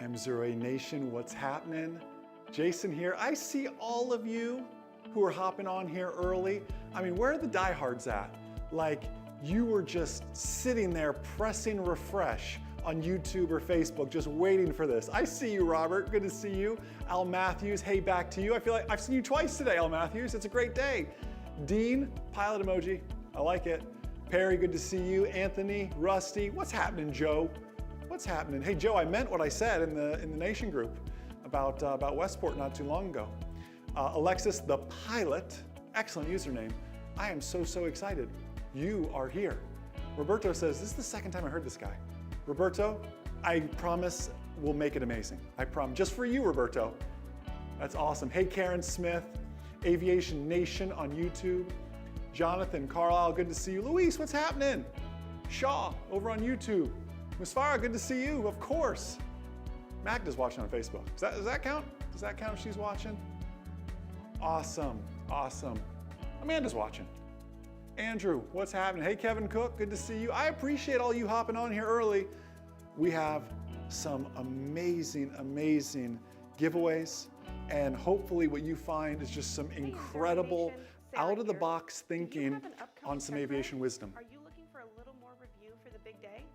M0A Nation, what's happening? Jason here. I see all of you who are hopping on here early. I mean, where are the diehards at? Like, you were just sitting there pressing refresh on YouTube or Facebook, just waiting for this. I see you, Robert. Good to see you. Al Matthews, hey, back to you. I feel like I've seen you twice today, Al Matthews. It's a great day. Dean, pilot emoji. I like it. Perry, good to see you. Anthony, Rusty, what's happening, Joe? What's happening? Hey, Joe, I meant what I said in the Nation group about Westport not too long ago. Alexis, the pilot, excellent username. I am so excited. You are here. Roberto says, this is the second time I heard this guy. Roberto, I promise we'll make it amazing. I promise, just for you, Roberto. That's awesome. Hey, Karen Smith, Aviation Nation on YouTube. Jonathan, Carlisle, good to see you. Luis, what's happening? Shaw, over on YouTube. Musfara, good to see you, of course. Magda's watching on Facebook. Does that count? Does that count if she's watching? Awesome, awesome. Amanda's watching. Andrew, what's happening? Hey, Kevin Cook, good to see you. I appreciate all you hopping on here early. We have some amazing giveaways, and hopefully what you find is just some incredible out-of-the-box thinking on some aviation wisdom. Are you looking for a little more review for the big day?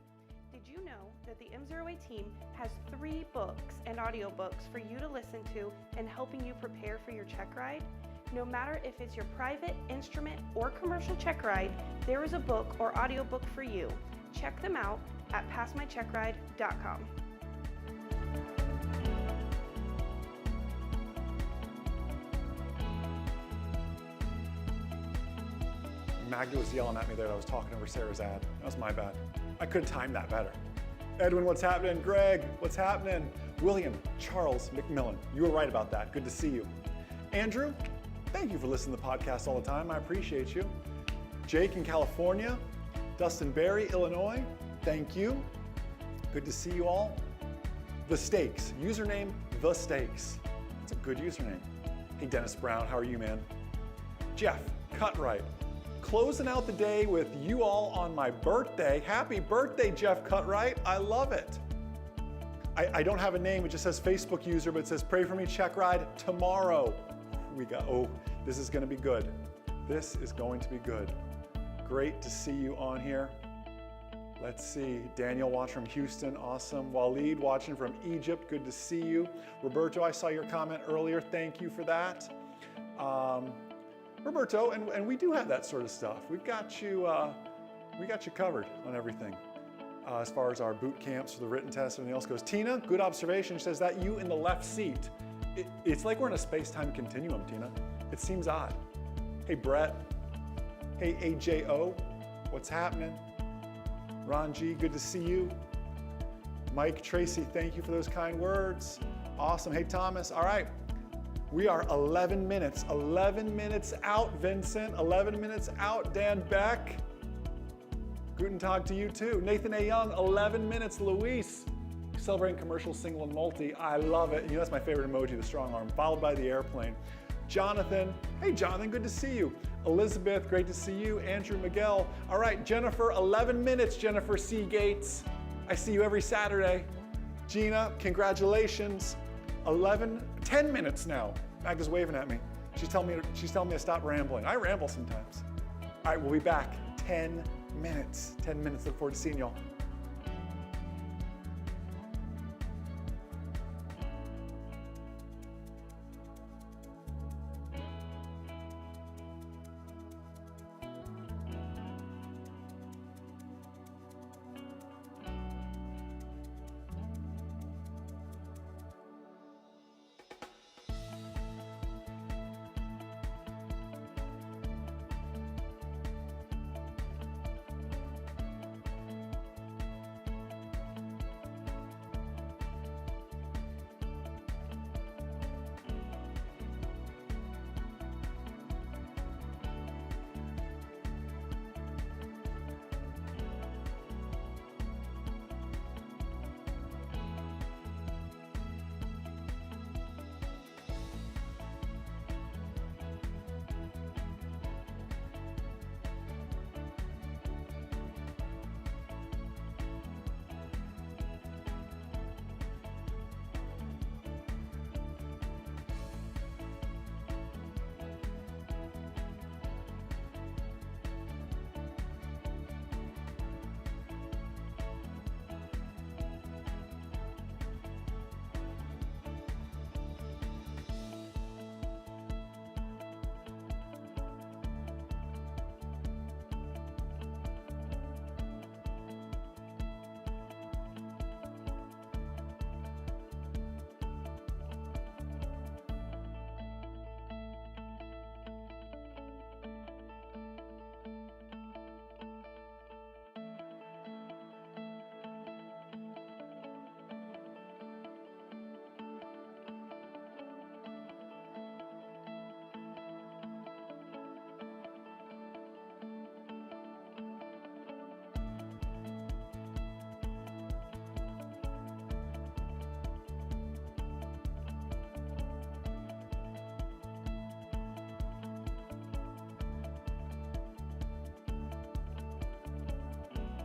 Did you know that the M0A team has 3 books and audiobooks for you to listen to and helping you prepare for your check ride? No matter if it's your private, instrument, or commercial check ride, there is a book or audiobook for you. Check them out at passmycheckride.com. Magda was yelling at me there that I was talking over Sarah's ad. That was my bad. I could have timed that better. Edwin, what's happening? Greg, what's happening? William, Charles, McMillan, you were right about that. Good to see you. Andrew, thank you for listening to the podcast all the time. I appreciate you. Jake in California, Dustin Berry, Illinois, thank you. Good to see you all. The Stakes, username The Stakes. That's a good username. Hey, Dennis Brown, how are you, man? Jeff, Cutright. Closing out the day with you all on my birthday. Happy birthday, Jeff Cutright. I love it. I don't have a name, it just says Facebook user, but it says pray for me check ride tomorrow. Oh, this is gonna be good. This is going to be good. Great to see you on here. Let's see, Daniel watching from Houston, awesome. Waleed watching from Egypt, good to see you. Roberto, I saw your comment earlier, thank you for that. Roberto, and we do have that sort of stuff. We got you covered on everything. As far as our boot camps for the written test and everything else goes. Tina, good observation, she says that you in the left seat. It's like we're in a space-time continuum, Tina. It seems odd. Hey, Brett. Hey, AJO, what's happening? Ron G, good to see you. Mike, Tracy, thank you for those kind words. Awesome, hey, Thomas, all right. We are 11 minutes out, Vincent. 11 minutes out, Dan Beck. Guten Tag to you too. Nathan A. Young, 11 minutes, Luis. Celebrating commercial, single, and multi. I love it. You know, that's my favorite emoji, the strong arm, followed by the airplane. Jonathan, hey Jonathan, good to see you. Elizabeth, great to see you. Andrew Miguel. All right, Jennifer, 11 minutes, Jennifer C. Gates. I see you every Saturday. Gina, congratulations. 10 minutes now. Magda's waving at me. She's telling me to stop rambling. I ramble sometimes. All right, we'll be back. 10 minutes. 10 minutes. Look forward to seeing y'all.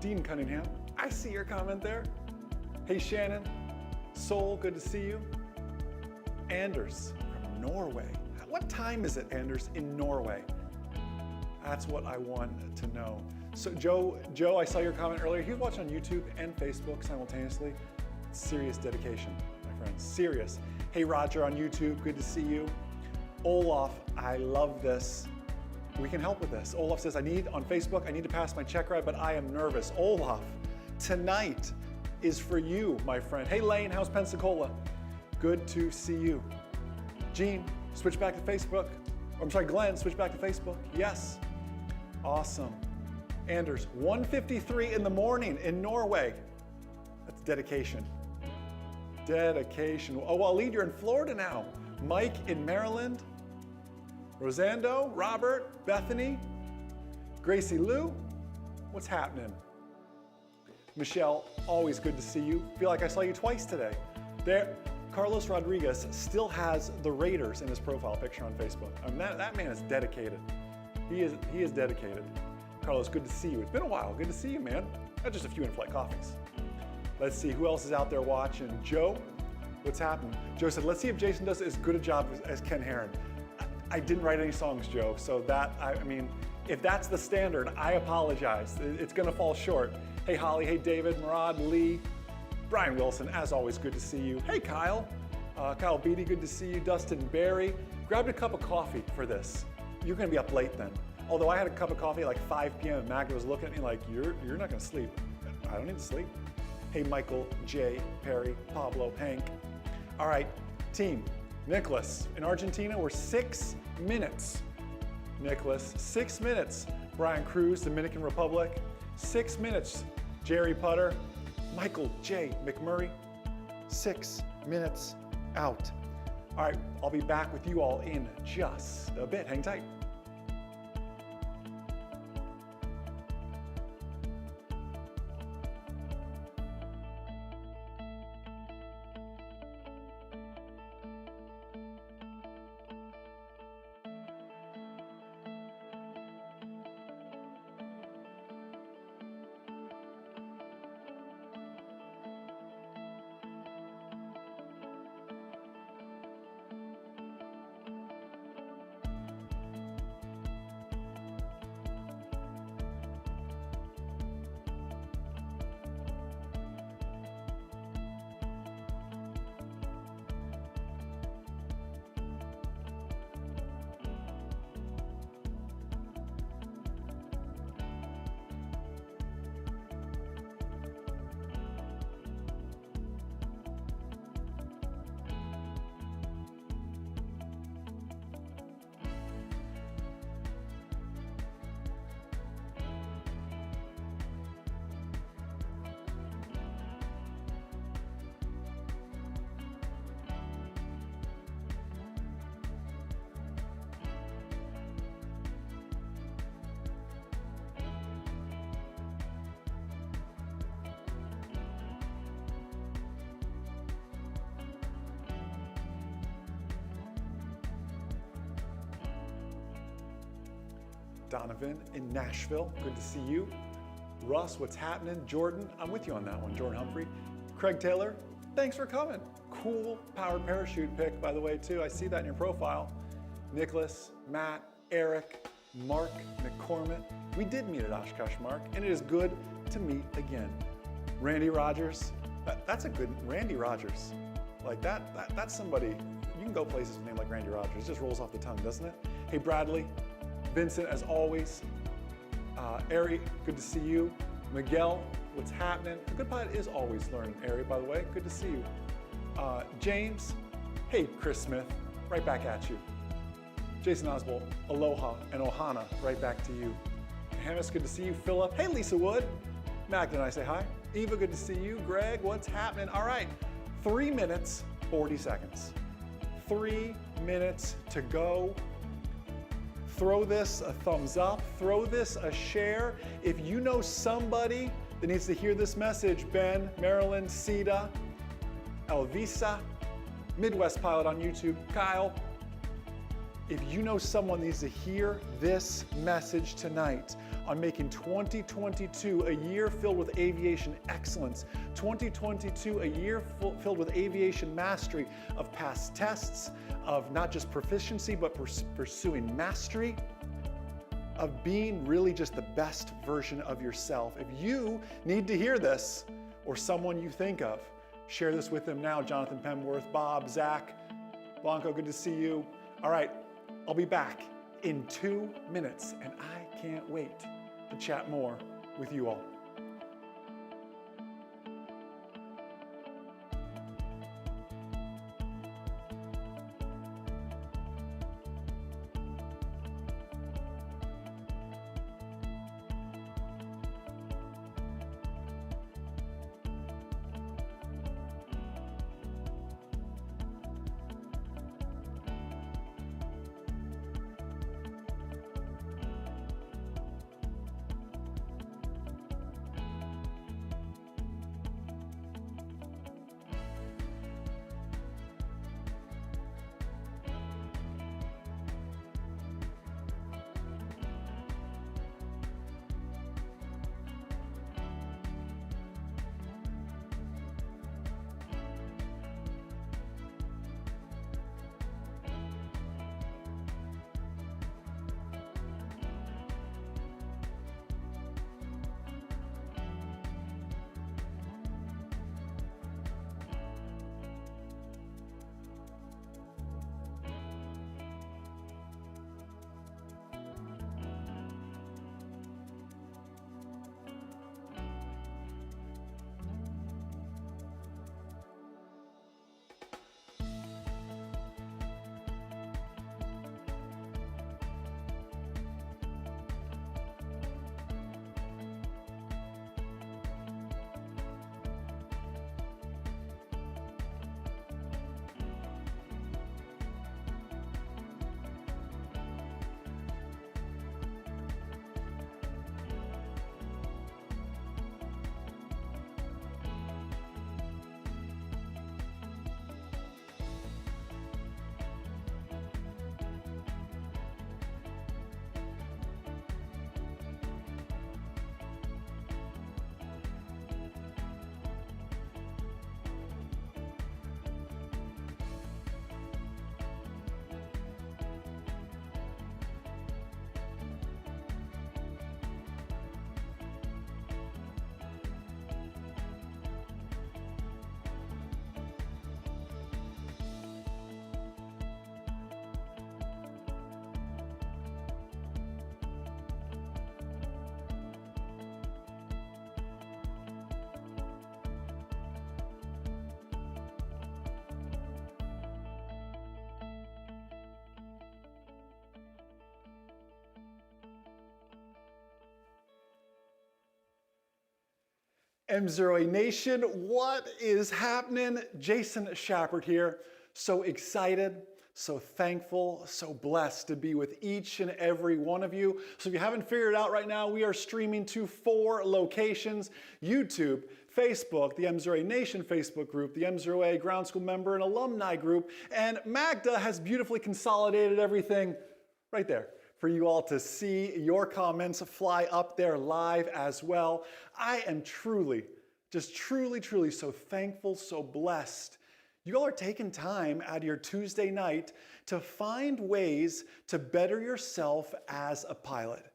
Dean Cunningham, I see your comment there. Hey Shannon, Sol, good to see you. Anders from Norway. What time is it, Anders, in Norway? That's what I want to know. So Joe, I saw your comment earlier. He was watching on YouTube and Facebook simultaneously. Serious dedication, my friend, serious. Hey Roger on YouTube, good to see you. Olaf, I love this. We can help with this. Olaf says, on Facebook, I need to pass my check ride, but I am nervous. Olaf, tonight is for you, my friend. Hey Lane, how's Pensacola? Good to see you. Gene, switch back to Facebook. I'm sorry, Glenn, switch back to Facebook. Yes, awesome. Anders, 1:53 in the morning in Norway. That's dedication. Dedication. Oh, Waleed, you're in Florida now. Mike in Maryland. Rosando, Robert, Bethany, Gracie Lou, what's happening? Michelle, always good to see you. Feel like I saw you twice today. There, Carlos Rodriguez still has the Raiders in his profile picture on Facebook. I mean, that man is dedicated. He is dedicated. Carlos, good to see you. It's been a while. Good to see you, man. Not just a few in-flight coffees. Let's see who else is out there watching. Joe, what's happening? Joe said, let's see if Jason does as good a job as Ken Heron. I didn't write any songs, Joe, so I mean, if that's the standard, I apologize. It's gonna fall short. Hey Holly, hey David, Murad, Lee, Brian Wilson, as always, good to see you. Hey Kyle, Kyle Beatty, good to see you. Dustin Barry, grabbed a cup of coffee for this. You're gonna be up late then. Although I had a cup of coffee at like 5 p.m. and Magda was looking at me like, you're not gonna sleep. I don't need to sleep. Hey Michael, Jay, Perry, Pablo, Hank. All right, team. Nicholas, in Argentina, we're 6 minutes. Nicholas, 6 minutes. Brian Cruz, Dominican Republic, 6 minutes. Jerry Putter, Michael J. McMurray, 6 minutes out. All right, I'll be back with you all in just a bit. Hang tight. Donovan in Nashville, good to see you. Russ, what's happening? Jordan, I'm with you on that one, Jordan Humphrey. Craig Taylor, thanks for coming. Cool powered parachute pick, by the way, too. I see that in your profile. Nicholas, Matt, Eric, Mark McCormick. We did meet at Oshkosh, Mark, and it is good to meet again. Randy Rogers, that's a good, Randy Rogers. Like that's somebody, you can go places with a name like Randy Rogers. It just rolls off the tongue, doesn't it? Hey, Bradley. Vincent, as always. Ari, good to see you. Miguel, what's happening? The Good Pilot is always learning, Ari, by the way. Good to see you. James, hey, Chris Smith, right back at you. Jason Oswald, aloha, and ohana, right back to you. Hamas, good to see you. Philip, hey, Lisa Wood. Magda and I say hi. Eva, good to see you. Greg, what's happening? All right, 3 minutes, 40 seconds. 3 minutes to go. Throw this a thumbs up, throw this a share. If you know somebody that needs to hear this message, Ben, Marilyn, Sita, Elvisa, Midwest Pilot on YouTube, Kyle, if you know someone needs to hear this message tonight on making 2022 a year filled with aviation excellence, 2022 a year filled with aviation mastery, of past tests, of not just proficiency, but pursuing mastery, of being really just the best version of yourself. If you need to hear this, or someone you think of, share this with them now. Jonathan Penworth, Bob, Zach, Blanco, good to see you. All right, I'll be back in 2 minutes, and I can't wait to chat more with you all. M0A Nation, what is happening? Jason Schappert here. So excited, so thankful, so blessed to be with each and every one of you. So if you haven't figured it out right now, we are streaming to 4 locations: YouTube, Facebook, the M0A Nation Facebook group, the M0A Ground School member and alumni group, and Magda has beautifully consolidated everything right there for you all to see your comments fly up there live as well. I am truly so thankful, so blessed. You all are taking time out of your Tuesday night to find ways to better yourself as a pilot.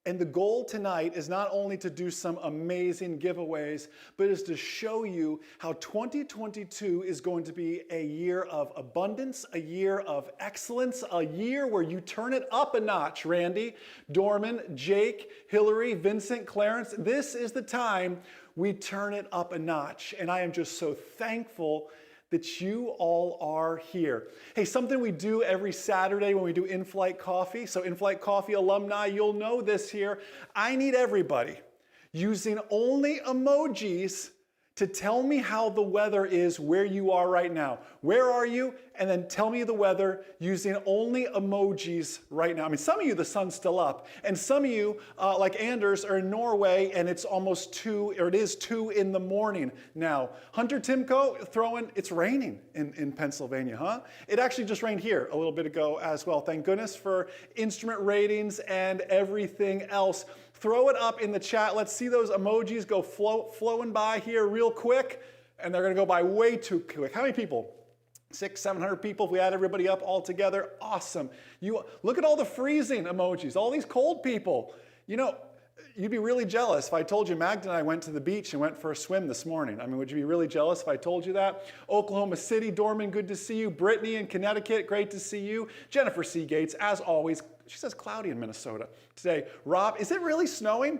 And the goal tonight is not only to do some amazing giveaways, but is to show you how 2022 is going to be a year of abundance, a year of excellence, a year where you turn it up a notch. Randy, Dorman, Jake, Hillary, Vincent, Clarence, this is the time we turn it up a notch. And I am just so thankful that you all are here. Hey, something we do every Saturday when we do in-flight coffee. So in-flight coffee alumni, you'll know this here. I need everybody using only emojis to tell me how the weather is where you are right now. Where are you? And then tell me the weather using only emojis right now. I mean, some of you, the sun's still up. And some of you, like Anders, are in Norway and it's almost 2, or it is 2 in the morning now. Hunter Timko throwing, it's raining in Pennsylvania, huh? It actually just rained here a little bit ago as well. Thank goodness for instrument ratings and everything else. Throw it up in the chat. Let's see those emojis go flowing by here real quick. And they're going to go by way too quick. How many people? 600, 700 people if we add everybody up all together. Awesome. You look at all the freezing emojis, all these cold people. You know, you'd be really jealous if I told you Magda and I went to the beach and went for a swim this morning. I mean, would you be really jealous if I told you that? Oklahoma City, Dorman, good to see you. Brittany in Connecticut, great to see you. Jennifer Seagates, as always. She says cloudy in Minnesota today. Rob, is it really snowing?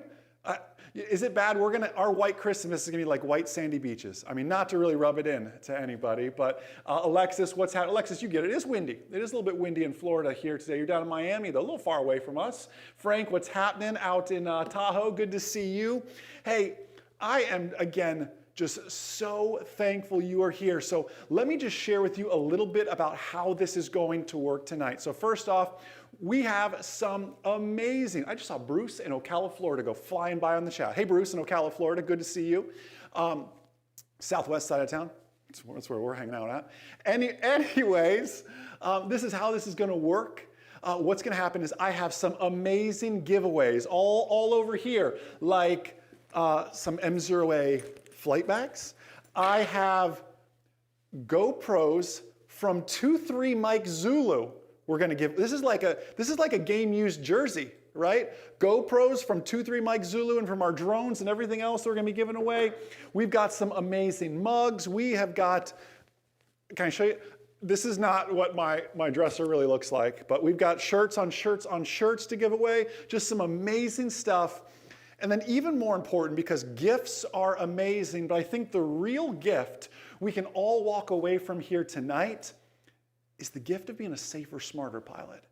Is it bad? Our white Christmas is gonna be like white sandy beaches. I mean, not to really rub it in to anybody, but Alexis, what's happening? Alexis, you get it. It is windy. It is a little bit windy in Florida here today. You're down in Miami, though, a little far away from us. Frank, what's happening out in Tahoe? Good to see you. Hey, I am, again, just so thankful you are here. So let me just share with you a little bit about how this is going to work tonight. So first off, we have some amazing, I just saw Bruce in Ocala, Florida go flying by on the chat. Hey, Bruce in Ocala, Florida, good to see you. Southwest side of town, that's where we're hanging out at. Anyways, this is how this is gonna work. What's gonna happen is I have some amazing giveaways all over here, like some M0A flight bags. I have GoPros from 23 Mike Zulu. We're going to give, this is like a game used jersey, right? GoPros from 23 Mike Zulu and from our drones and everything else we're going to be giving away. We've got some amazing mugs. We have got, can I show you? This is not what my dresser really looks like, but we've got shirts on shirts on shirts to give away. Just some amazing stuff. And then even more important, because gifts are amazing, but I think the real gift we can all walk away from here tonight is the gift of being a safer, smarter pilot.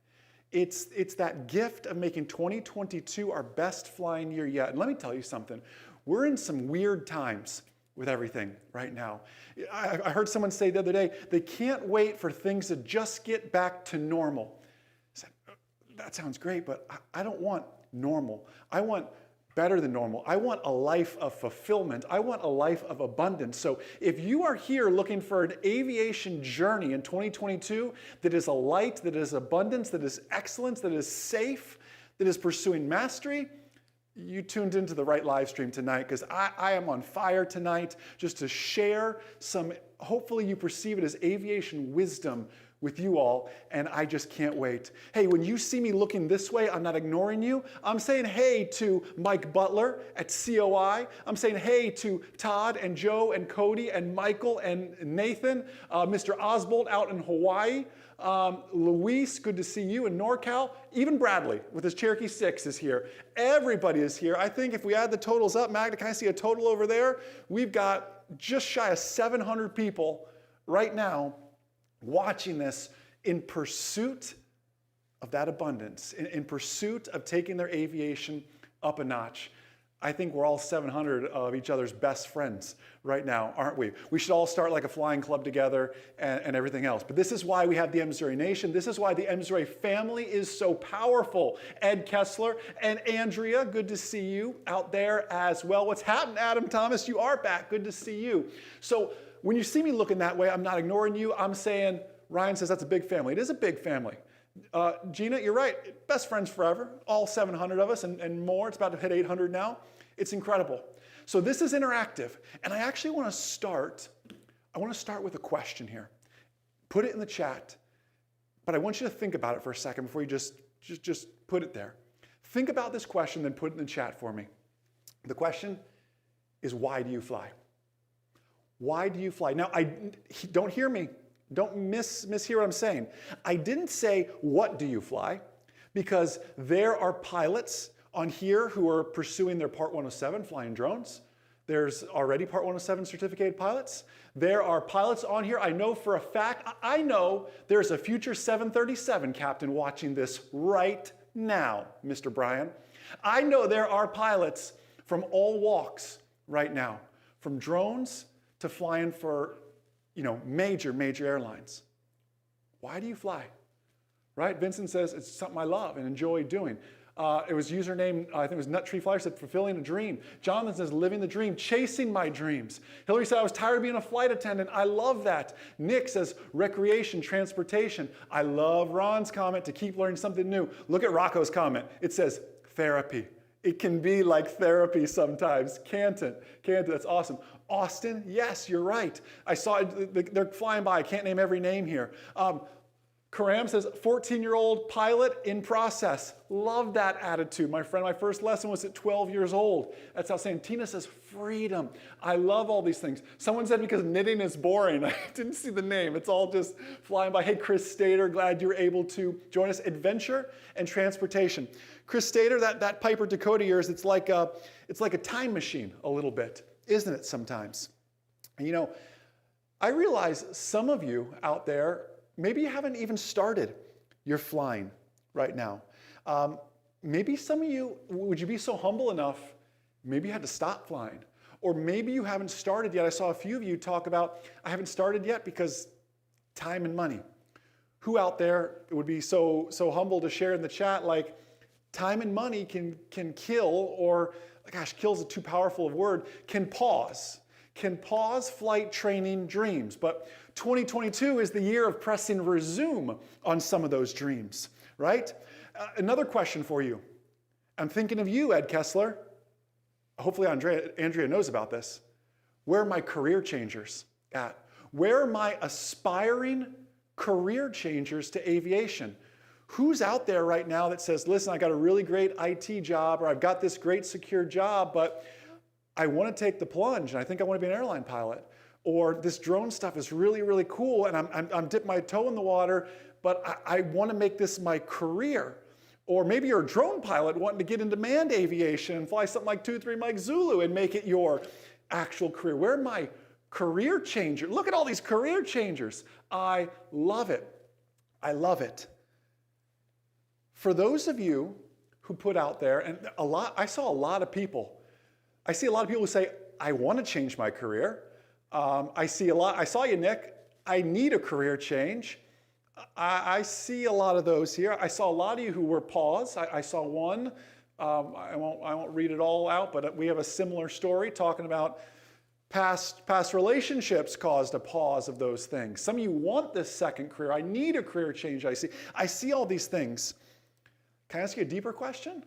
It's that gift of making 2022 our best flying year yet. And let me tell you something, we're in some weird times with everything right now. I heard someone say the other day, they can't wait for things to just get back to normal. I said, that sounds great, but I don't want normal. I want better than normal. I want a life of fulfillment. I want a life of abundance. So if you are here looking for an aviation journey in 2022 that is a light, that is abundance, that is excellence, that is safe, that is pursuing mastery, you tuned into the right live stream tonight, because I am on fire tonight just to share some, hopefully you perceive it as aviation wisdom with you all, and I just can't wait. Hey, when you see me looking this way, I'm not ignoring you. I'm saying hey to Mike Butler at COI. I'm saying hey to Todd and Joe and Cody and Michael and Nathan, Mr. Oswald out in Hawaii, Luis, good to see you in NorCal. Even Bradley with his Cherokee 6 is here. Everybody is here. I think if we add the totals up, Magda, can I see a total over there? We've got just shy of 700 people right now watching this in pursuit of that abundance, in pursuit of taking their aviation up a notch. I think we're all 700 of each other's best friends right now, aren't we? We should all start like a flying club together and everything else. But this is why we have the M0A Nation. This is why the M0A family is so powerful. Ed Kessler and Andrea, good to see you out there as well. What's happening, Adam Thomas? You are back. Good to see you. So when you see me looking that way, I'm not ignoring you. I'm saying, Ryan says that's a big family. It is a big family. Gina, you're right. Best friends forever. All 700 of us and more. It's about to hit 800 now. It's incredible. So this is interactive. And I actually want to start with a question here. Put it in the chat. But I want you to think about it for a second before you just put it there. Think about this question, then put it in the chat for me. The question is, why do you fly? Why do you fly? Now, don't hear me. Don't mishear what I'm saying. I didn't say, what do you fly? Because there are pilots on here who are pursuing their Part 107 flying drones. There's already Part 107 certificated pilots. There are pilots on here. I know for a fact, I know there's a future 737 captain watching this right now, Mr. Brian. I know there are pilots from all walks right now, from drones to flying for, major airlines. Why do you fly? Right? Vincent says it's something I love and enjoy doing. It was username, I think it was Nut Tree Flyer, said fulfilling a dream. Jonathan says living the dream, chasing my dreams. Hillary said I was tired of being a flight attendant. I love that. Nick says recreation, transportation. I love Ron's comment to keep learning something new. Look at Rocco's comment. It says therapy. It can be like therapy sometimes. Can't it? That's awesome. Austin, yes, you're right. I saw it, they're flying by. I can't name every name here. Karam says, 14-year-old pilot in process. Love that attitude. My friend, my first lesson was at 12 years old. That's outstanding. Tina says, freedom. I love all these things. Someone said because knitting is boring. I didn't see the name. It's all just flying by. Hey, Chris Stater, glad you were able to join us. Adventure and transportation. Chris Stater, that Piper Dakota of yours, it's like a time machine a little bit, isn't it sometimes? And I realize some of you out there, maybe you haven't even started your flying right now. Maybe some of you, would you be so humble enough, maybe you had to stop flying. Or maybe you haven't started yet. I saw a few of you talk about, I haven't started yet because time and money. Who out there would be so humble to share in the chat, like time and money can kill, or gosh, kill is too powerful of a word, can pause flight training dreams. But 2022 is the year of pressing resume on some of those dreams, right? Another question for you. I'm thinking of you, Ed Kessler. Hopefully Andrea knows about this. Where are my career changers at? Where are my aspiring career changers to aviation? Who's out there right now that says, listen, I got a really great IT job, or I've got this great secure job, but I want to take the plunge, and I think I want to be an airline pilot. Or this drone stuff is really, really cool, and I'm dipping my toe in the water, but I want to make this my career. Or maybe you're a drone pilot wanting to get into manned aviation and fly something like 2-3 Mike Zulu and make it your actual career. Where are my career changers? Look at all these career changers. I love it. I love it. For those of you who put out there, and I saw a lot of people. I see a lot of people who say, I want to change my career. I saw you, Nick. I need a career change. I see a lot of those here. I saw a lot of you who were paused. I saw one. I won't read it all out, but we have a similar story talking about past relationships caused a pause of those things. Some of you want this second career. I need a career change. I see all these things. Can I ask you a deeper question?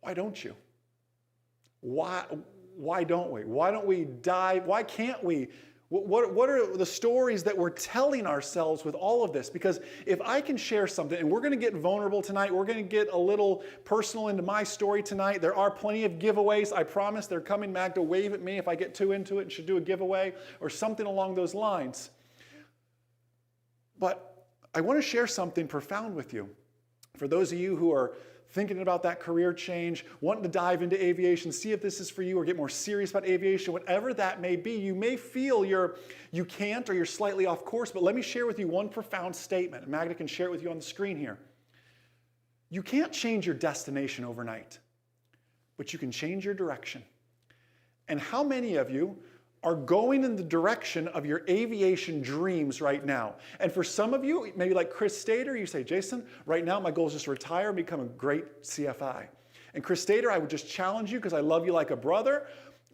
Why don't you? Why don't we? Why don't we dive? Why can't we? What are the stories that we're telling ourselves with all of this? Because if I can share something, and we're going to get vulnerable tonight, we're going to get a little personal into my story tonight. There are plenty of giveaways. I promise they're coming. Magda, wave at me if I get too into it and should do a giveaway or something along those lines. But I want to share something profound with you. For those of you who are thinking about that career change, wanting to dive into aviation, see if this is for you, or get more serious about aviation, whatever that may be, you may feel you can't, or you're slightly off course, but let me share with you one profound statement. Magda can share it with you on the screen here. You can't change your destination overnight, but you can change your direction. And how many of you are going in the direction of your aviation dreams right now? And for some of you, maybe like Chris Stater, you say, Jason, right now my goal is just to retire and become a great CFI. And Chris Stater, I would just challenge you because I love you like a brother.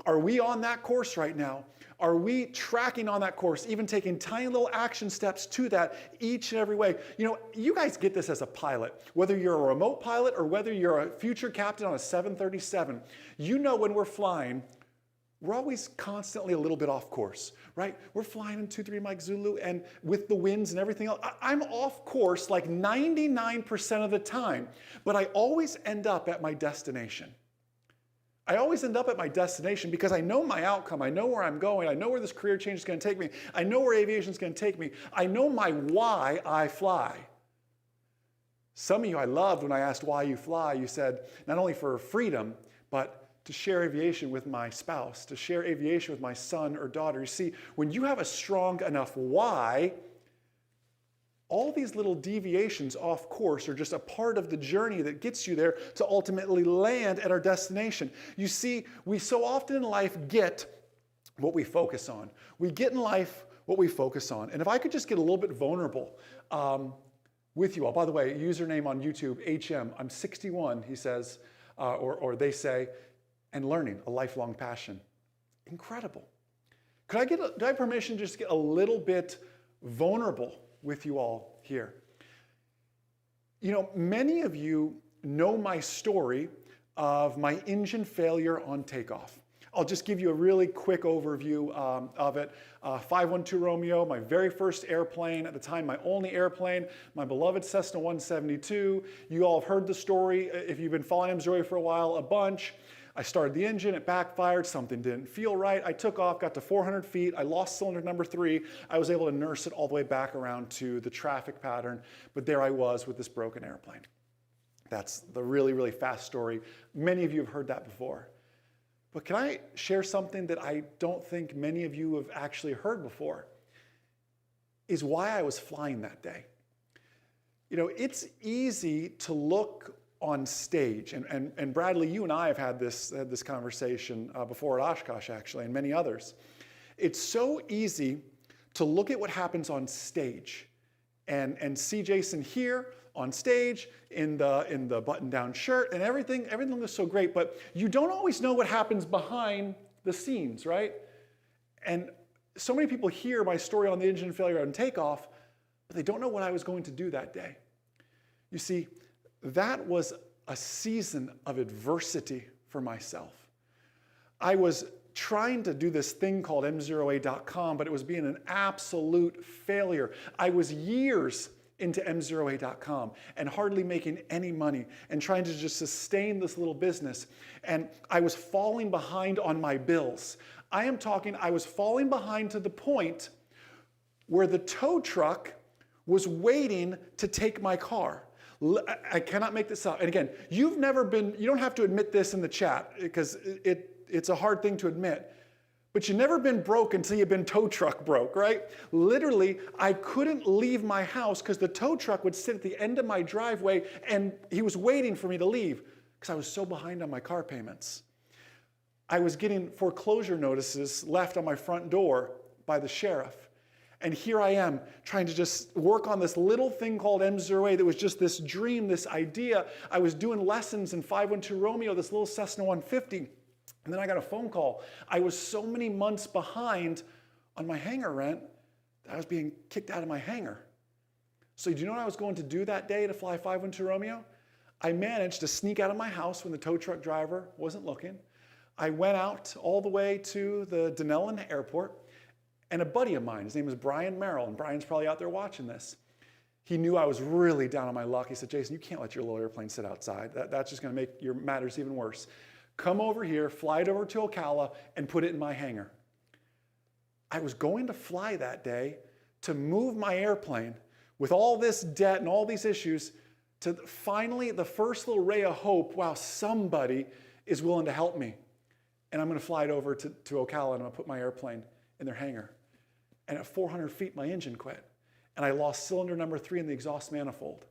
Are we on that course right now? Are we tracking on that course, even taking tiny little action steps to that each and every way? You guys get this as a pilot, whether you're a remote pilot or whether you're a future captain on a 737. When we're flying, we're always constantly a little bit off course, right? We're flying in 2-3 Mike Zulu, and with the winds and everything else, I'm off course like 99% of the time, but I always end up at my destination. I always end up at my destination because I know my outcome. I know where I'm going. I know where this career change is going to take me. I know where aviation is going to take me. I know my why I fly. Some of you I loved when I asked why you fly. You said, not only for freedom, but to share aviation with my spouse, to share aviation with my son or daughter. You see, when you have a strong enough why, all these little deviations off course are just a part of the journey that gets you there to ultimately land at our destination. You see, we so often in life get what we focus on. We get in life what we focus on. And if I could just get a little bit vulnerable with you all. By the way, username on YouTube, HM, I'm 61, he says, or they say, and learning, a lifelong passion. Incredible. Do I have permission just to get a little bit vulnerable with you all here? You know, many of you know my story of my engine failure on takeoff. I'll just give you a really quick overview of it. 512 Romeo, my very first airplane, at the time my only airplane, my beloved Cessna 172. You all have heard the story, if you've been following M0 for a while, a bunch. I started the engine, it backfired, something didn't feel right. I took off, got to 400 feet, I lost cylinder number 3. I was able to nurse it all the way back around to the traffic pattern, but there I was with this broken airplane. That's the really, really fast story. Many of you have heard that before. But can I share something that I don't think many of you have actually heard before? Is why I was flying that day. You know, it's easy to look on stage, and Bradley, you and I have had this conversation before at Oshkosh, actually, and many others. It's so easy to look at what happens on stage and see Jason here on stage in the button-down shirt, and everything looks so great, but you don't always know what happens behind the scenes, right? And so many people hear my story on the engine failure on takeoff, but they don't know what I was going to do that day. You see, that was a season of adversity for myself. I was trying to do this thing called M0A.com, but it was being an absolute failure. I was years into M0A.com and hardly making any money and trying to just sustain this little business. And I was falling behind on my bills. I was falling behind to the point where the tow truck was waiting to take my car. I cannot make this up. And again, you don't have to admit this in the chat because it's a hard thing to admit. But you've never been broke until you've been tow truck broke, right? Literally, I couldn't leave my house because the tow truck would sit at the end of my driveway and he was waiting for me to leave because I was so behind on my car payments. I was getting foreclosure notices left on my front door by the sheriff. And here I am trying to just work on this little thing called M0A that was just this dream, this idea. I was doing lessons in 512 Romeo, this little Cessna 150. And then I got a phone call. I was so many months behind on my hangar rent that I was being kicked out of my hangar. So do you know what I was going to do that day to fly 512 Romeo? I managed to sneak out of my house when the tow truck driver wasn't looking. I went out all the way to the Denellen airport. And a buddy of mine, his name is Brian Merrill, and Brian's probably out there watching this. He knew I was really down on my luck. He said, Jason, you can't let your little airplane sit outside. That's just going to make your matters even worse. Come over here, fly it over to Ocala, and put it in my hangar. I was going to fly that day to move my airplane with all this debt and all these issues to finally the first little ray of hope, wow, somebody is willing to help me. And I'm going to fly it over to Ocala, and I'm going to put my airplane in their hangar. And at 400 feet, my engine quit. And I lost cylinder number 3 in the exhaust manifold.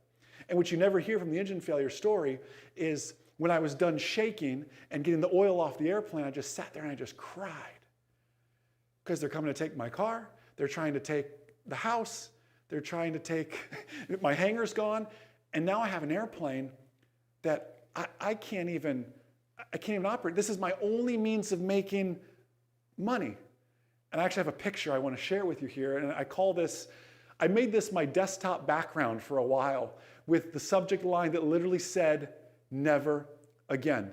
And what you never hear from the engine failure story is when I was done shaking and getting the oil off the airplane, I just sat there and I just cried. Because they're coming to take my car, they're trying to take the house, they're trying to take, my hangar's gone, and now I have an airplane that I can't even operate. This is my only means of making money. And I actually have a picture I want to share with you here, and I made this my desktop background for a while with the subject line that literally said, never again.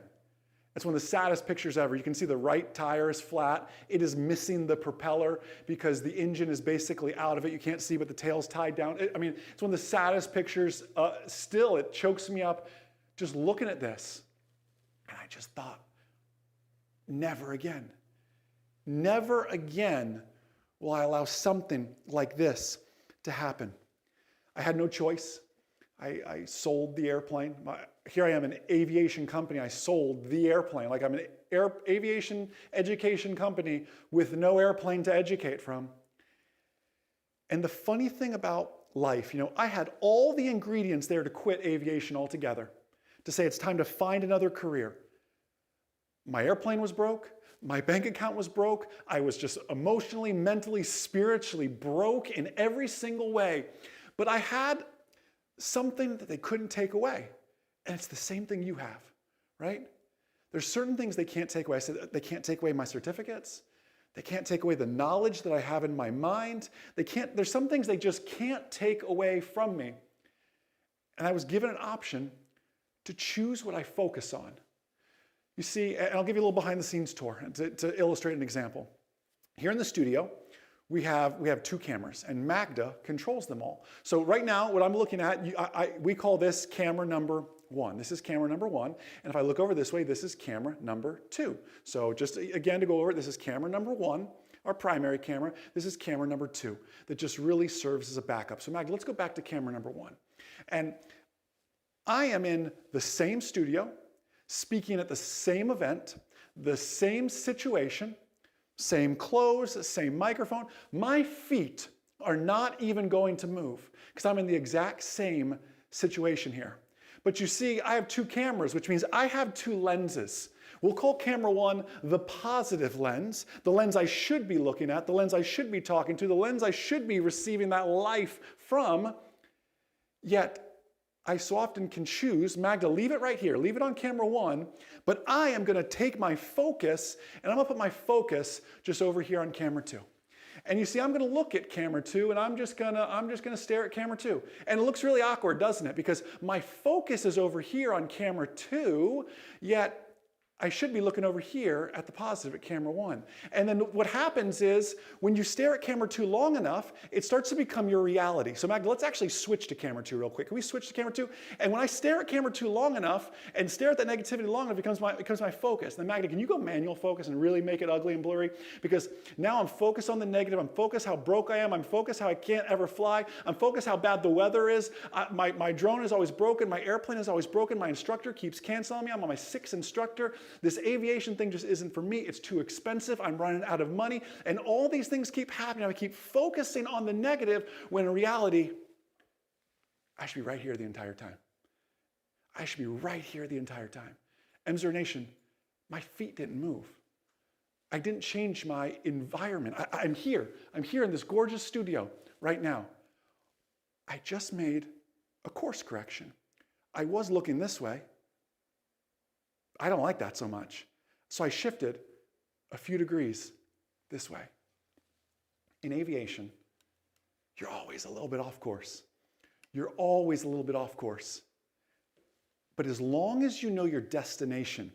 It's one of the saddest pictures ever. You can see the right tire is flat. It is missing the propeller because the engine is basically out of it. You can't see, but the tail's tied down. It's one of the saddest pictures. Still, it chokes me up just looking at this. And I just thought, never again. Never again will I allow something like this to happen. I had no choice. I sold the airplane. Here I am, an aviation company. I sold the airplane. Like I'm an aviation education company with no airplane to educate from. And the funny thing about life, I had all the ingredients there to quit aviation altogether, to say it's time to find another career. My airplane was broke. My bank account was broke. I was just emotionally, mentally, spiritually broke in every single way. But I had something that they couldn't take away. And it's the same thing you have, right? There's certain things they can't take away. I said they can't take away my certificates. They can't take away the knowledge that I have in my mind. There's some things they just can't take away from me. And I was given an option to choose what I focus on. You see, and I'll give you a little behind the scenes tour to illustrate an example. Here in the studio, we have 2 cameras, and Magda controls them all. So right now, what I'm looking at, we call this camera number 1. This is camera number 1, and if I look over this way, this is camera number 2. So just again to go over it, this is camera number 1, our primary camera. This is camera number 2, that just really serves as a backup. So Magda, let's go back to camera number 1. And I am in the same studio, speaking at the same event, the same situation, same clothes, same microphone. My feet are not even going to move because I'm in the exact same situation here. But you see, I have 2 cameras, which means I have 2 lenses. We'll call camera 1 the positive lens, the lens I should be looking at, the lens I should be talking to, the lens I should be receiving that life from. Yet, I so often can choose, Magda, leave it right here, leave it on camera 1, but I am going to take my focus, and I'm going to put my focus just over here on camera 2. And you see, I'm going to look at camera 2, and I'm just going to stare at camera 2. And it looks really awkward, doesn't it? Because my focus is over here on camera 2, yet I should be looking over here at the positive at camera 1. And then what happens is when you stare at camera 2 long enough, it starts to become your reality. So Magda, let's actually switch to camera 2 real quick. Can we switch to camera 2? And when I stare at camera 2 long enough and stare at that negativity long enough, it becomes my focus. Then Magda, can you go manual focus and really make it ugly and blurry? Because now I'm focused on the negative. I'm focused how broke I am. I'm focused how I can't ever fly. I'm focused how bad the weather is. My drone is always broken. My airplane is always broken. My instructor keeps canceling me. I'm on my 6th instructor. This aviation thing just isn't for me. It's too expensive. I'm running out of money. And all these things keep happening. I keep focusing on the negative when in reality, I should be right here the entire time. I should be right here the entire time. MZR Nation, my feet didn't move. I didn't change my environment. I'm here. I'm here in this gorgeous studio right now. I just made a course correction. I was looking this way. I don't like that so much. So I shifted a few degrees this way. In aviation, you're always a little bit off course. You're always a little bit off course. But as long as you know your destination,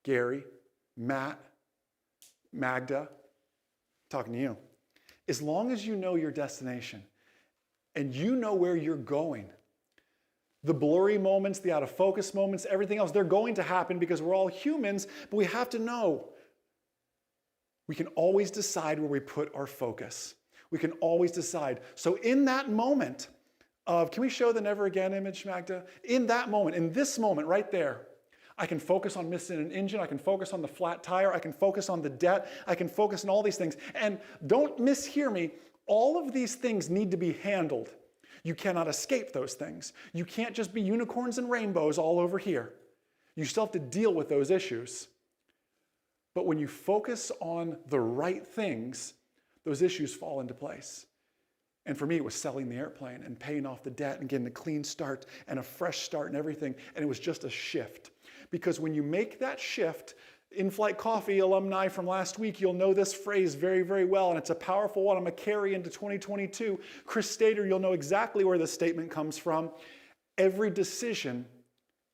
Gary, Matt, Magda, talking to you, as long as you know your destination and you know where you're going, the blurry moments, the out of focus moments, everything else, they're going to happen because we're all humans, but we have to know we can always decide where we put our focus. We can always decide. So in that moment of, can we show the never again image, Magda? In that moment, in this moment right there, I can focus on missing an engine. I can focus on the flat tire. I can focus on the debt. I can focus on all these things. And don't mishear me. All of these things need to be handled. You cannot escape those things. You can't just be unicorns and rainbows all over here. You still have to deal with those issues. But when you focus on the right things, those issues fall into place. And for me, it was selling the airplane and paying off the debt and getting a clean start and a fresh start and everything. And it was just a shift. Because when you make that shift, In-Flight Coffee alumni from last week, you'll know this phrase very, very well, and it's a powerful one I'm going to carry into 2022. Chris Stater, you'll know exactly where this statement comes from. Every decision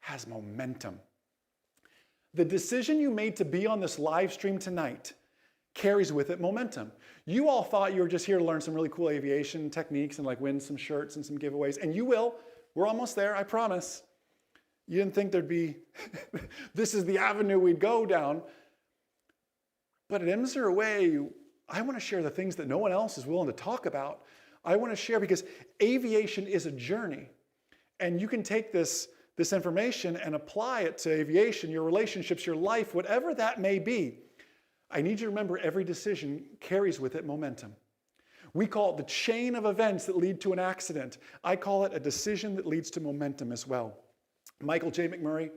has momentum. The decision you made to be on this live stream tonight carries with it momentum. You all thought you were just here to learn some really cool aviation techniques and like win some shirts and some giveaways, and you will. We're almost there, I promise. You didn't think there'd be, this is the avenue we'd go down. But at MZR Away, I want to share the things that no one else is willing to talk about. I want to share because aviation is a journey. And you can take this information and apply it to aviation, your relationships, your life, whatever that may be. I need you to remember every decision carries with it momentum. We call it the chain of events that lead to an accident. I call it a decision that leads to momentum as well. Michael J. McMurray,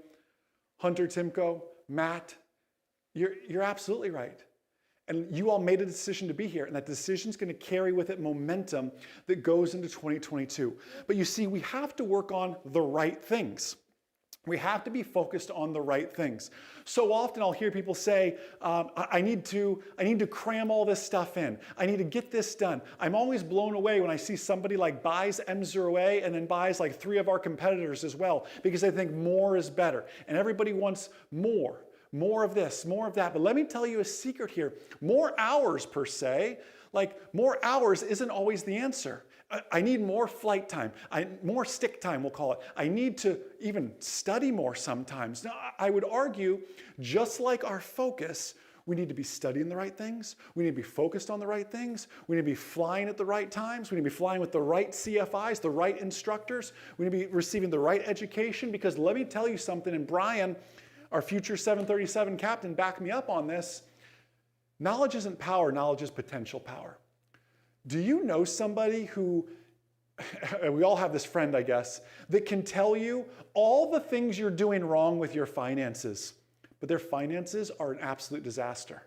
Hunter Timko, Matt, You're absolutely right. And you all made a decision to be here, and that decision is going to carry with it momentum that goes into 2022. But you see, we have to work on the right things. We have to be focused on the right things. So often I'll hear people say, I need to cram all this stuff in. I need to get this done. I'm always blown away when I see somebody like buys M0A and then buys like 3 of our competitors as well, because they think more is better. And everybody wants more. More of this, more of that. But let me tell you a secret here. More hours per se, like more hours isn't always the answer. I need more flight time, more stick time, we'll call it. I need to even study more sometimes. Now, I would argue, just like our focus, we need to be studying the right things. We need to be focused on the right things. We need to be flying at the right times. We need to be flying with the right CFIs, the right instructors. We need to be receiving the right education, because let me tell you something, and Brian, our future 737 captain, backed me up on this. Knowledge isn't power, knowledge is potential power. Do you know somebody who, we all have this friend, I guess, that can tell you all the things you're doing wrong with your finances, but their finances are an absolute disaster?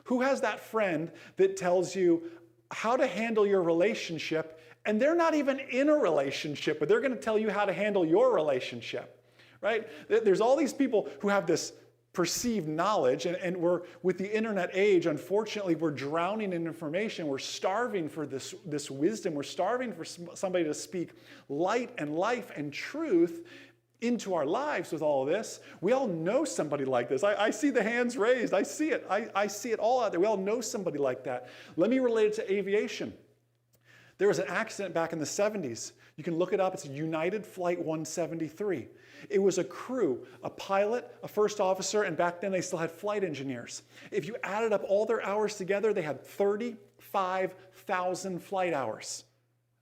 Who has that friend that tells you how to handle your relationship, and they're not even in a relationship, but they're going to tell you how to handle your relationship? Right? There's all these people who have this perceived knowledge, and we're, with the internet age, unfortunately, we're drowning in information. We're starving for this wisdom. We're starving for somebody to speak light and life and truth into our lives with all of this. We all know somebody like this. I see the hands raised. I see it. I see it all out there. We all know somebody like that. Let me relate it to aviation. There was an accident back in the 70s. You can look it up. It's United Flight 173. It was a crew, a pilot, a first officer, and back then they still had flight engineers. If you added up all their hours together, they had 35,000 flight hours.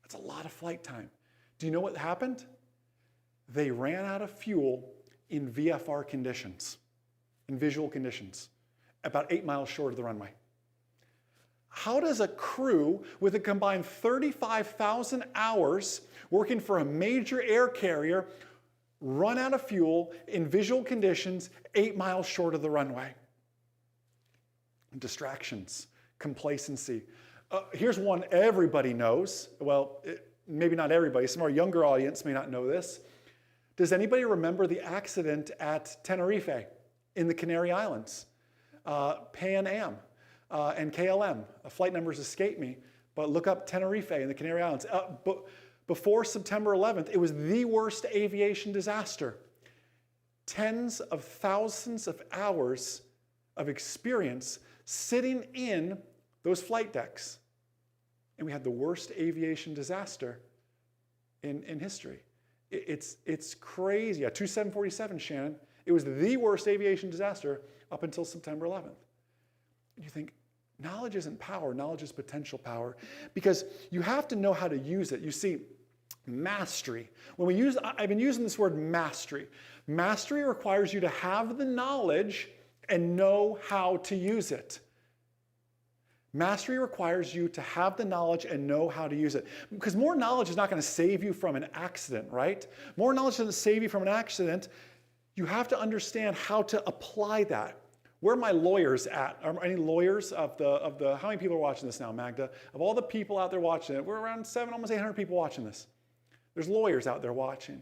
That's a lot of flight time. Do you know what happened? They ran out of fuel in VFR conditions, in visual conditions, about 8 miles short of the runway. How does a crew with a combined 35,000 hours working for a major air carrier run out of fuel in visual conditions 8 miles short of the runway? Distractions, complacency. Here's one everybody knows. Well, maybe not everybody. Some of our younger audience may not know this. Does anybody remember the accident at Tenerife in the Canary Islands? Pan Am and KLM. Flight numbers escape me, but look up Tenerife in the Canary Islands. Before September 11th, it was the worst aviation disaster. Tens of thousands of hours of experience sitting in those flight decks. And we had the worst aviation disaster in history. It's crazy. 2747, Shannon. It was the worst aviation disaster up until September 11th. You think, knowledge isn't power, knowledge is potential power, because you have to know how to use it. You see, mastery. I've been using this word mastery. Mastery requires you to have the knowledge and know how to use it. Mastery requires you to have the knowledge and know how to use it. Because more knowledge is not going to save you from an accident, right? More knowledge doesn't save you from an accident. You have to understand how to apply that. Where are my lawyers at? Are any lawyers of the, how many people are watching this now, Magda? Of all the people out there watching it, we're around almost 800 people watching this. There's lawyers out there watching.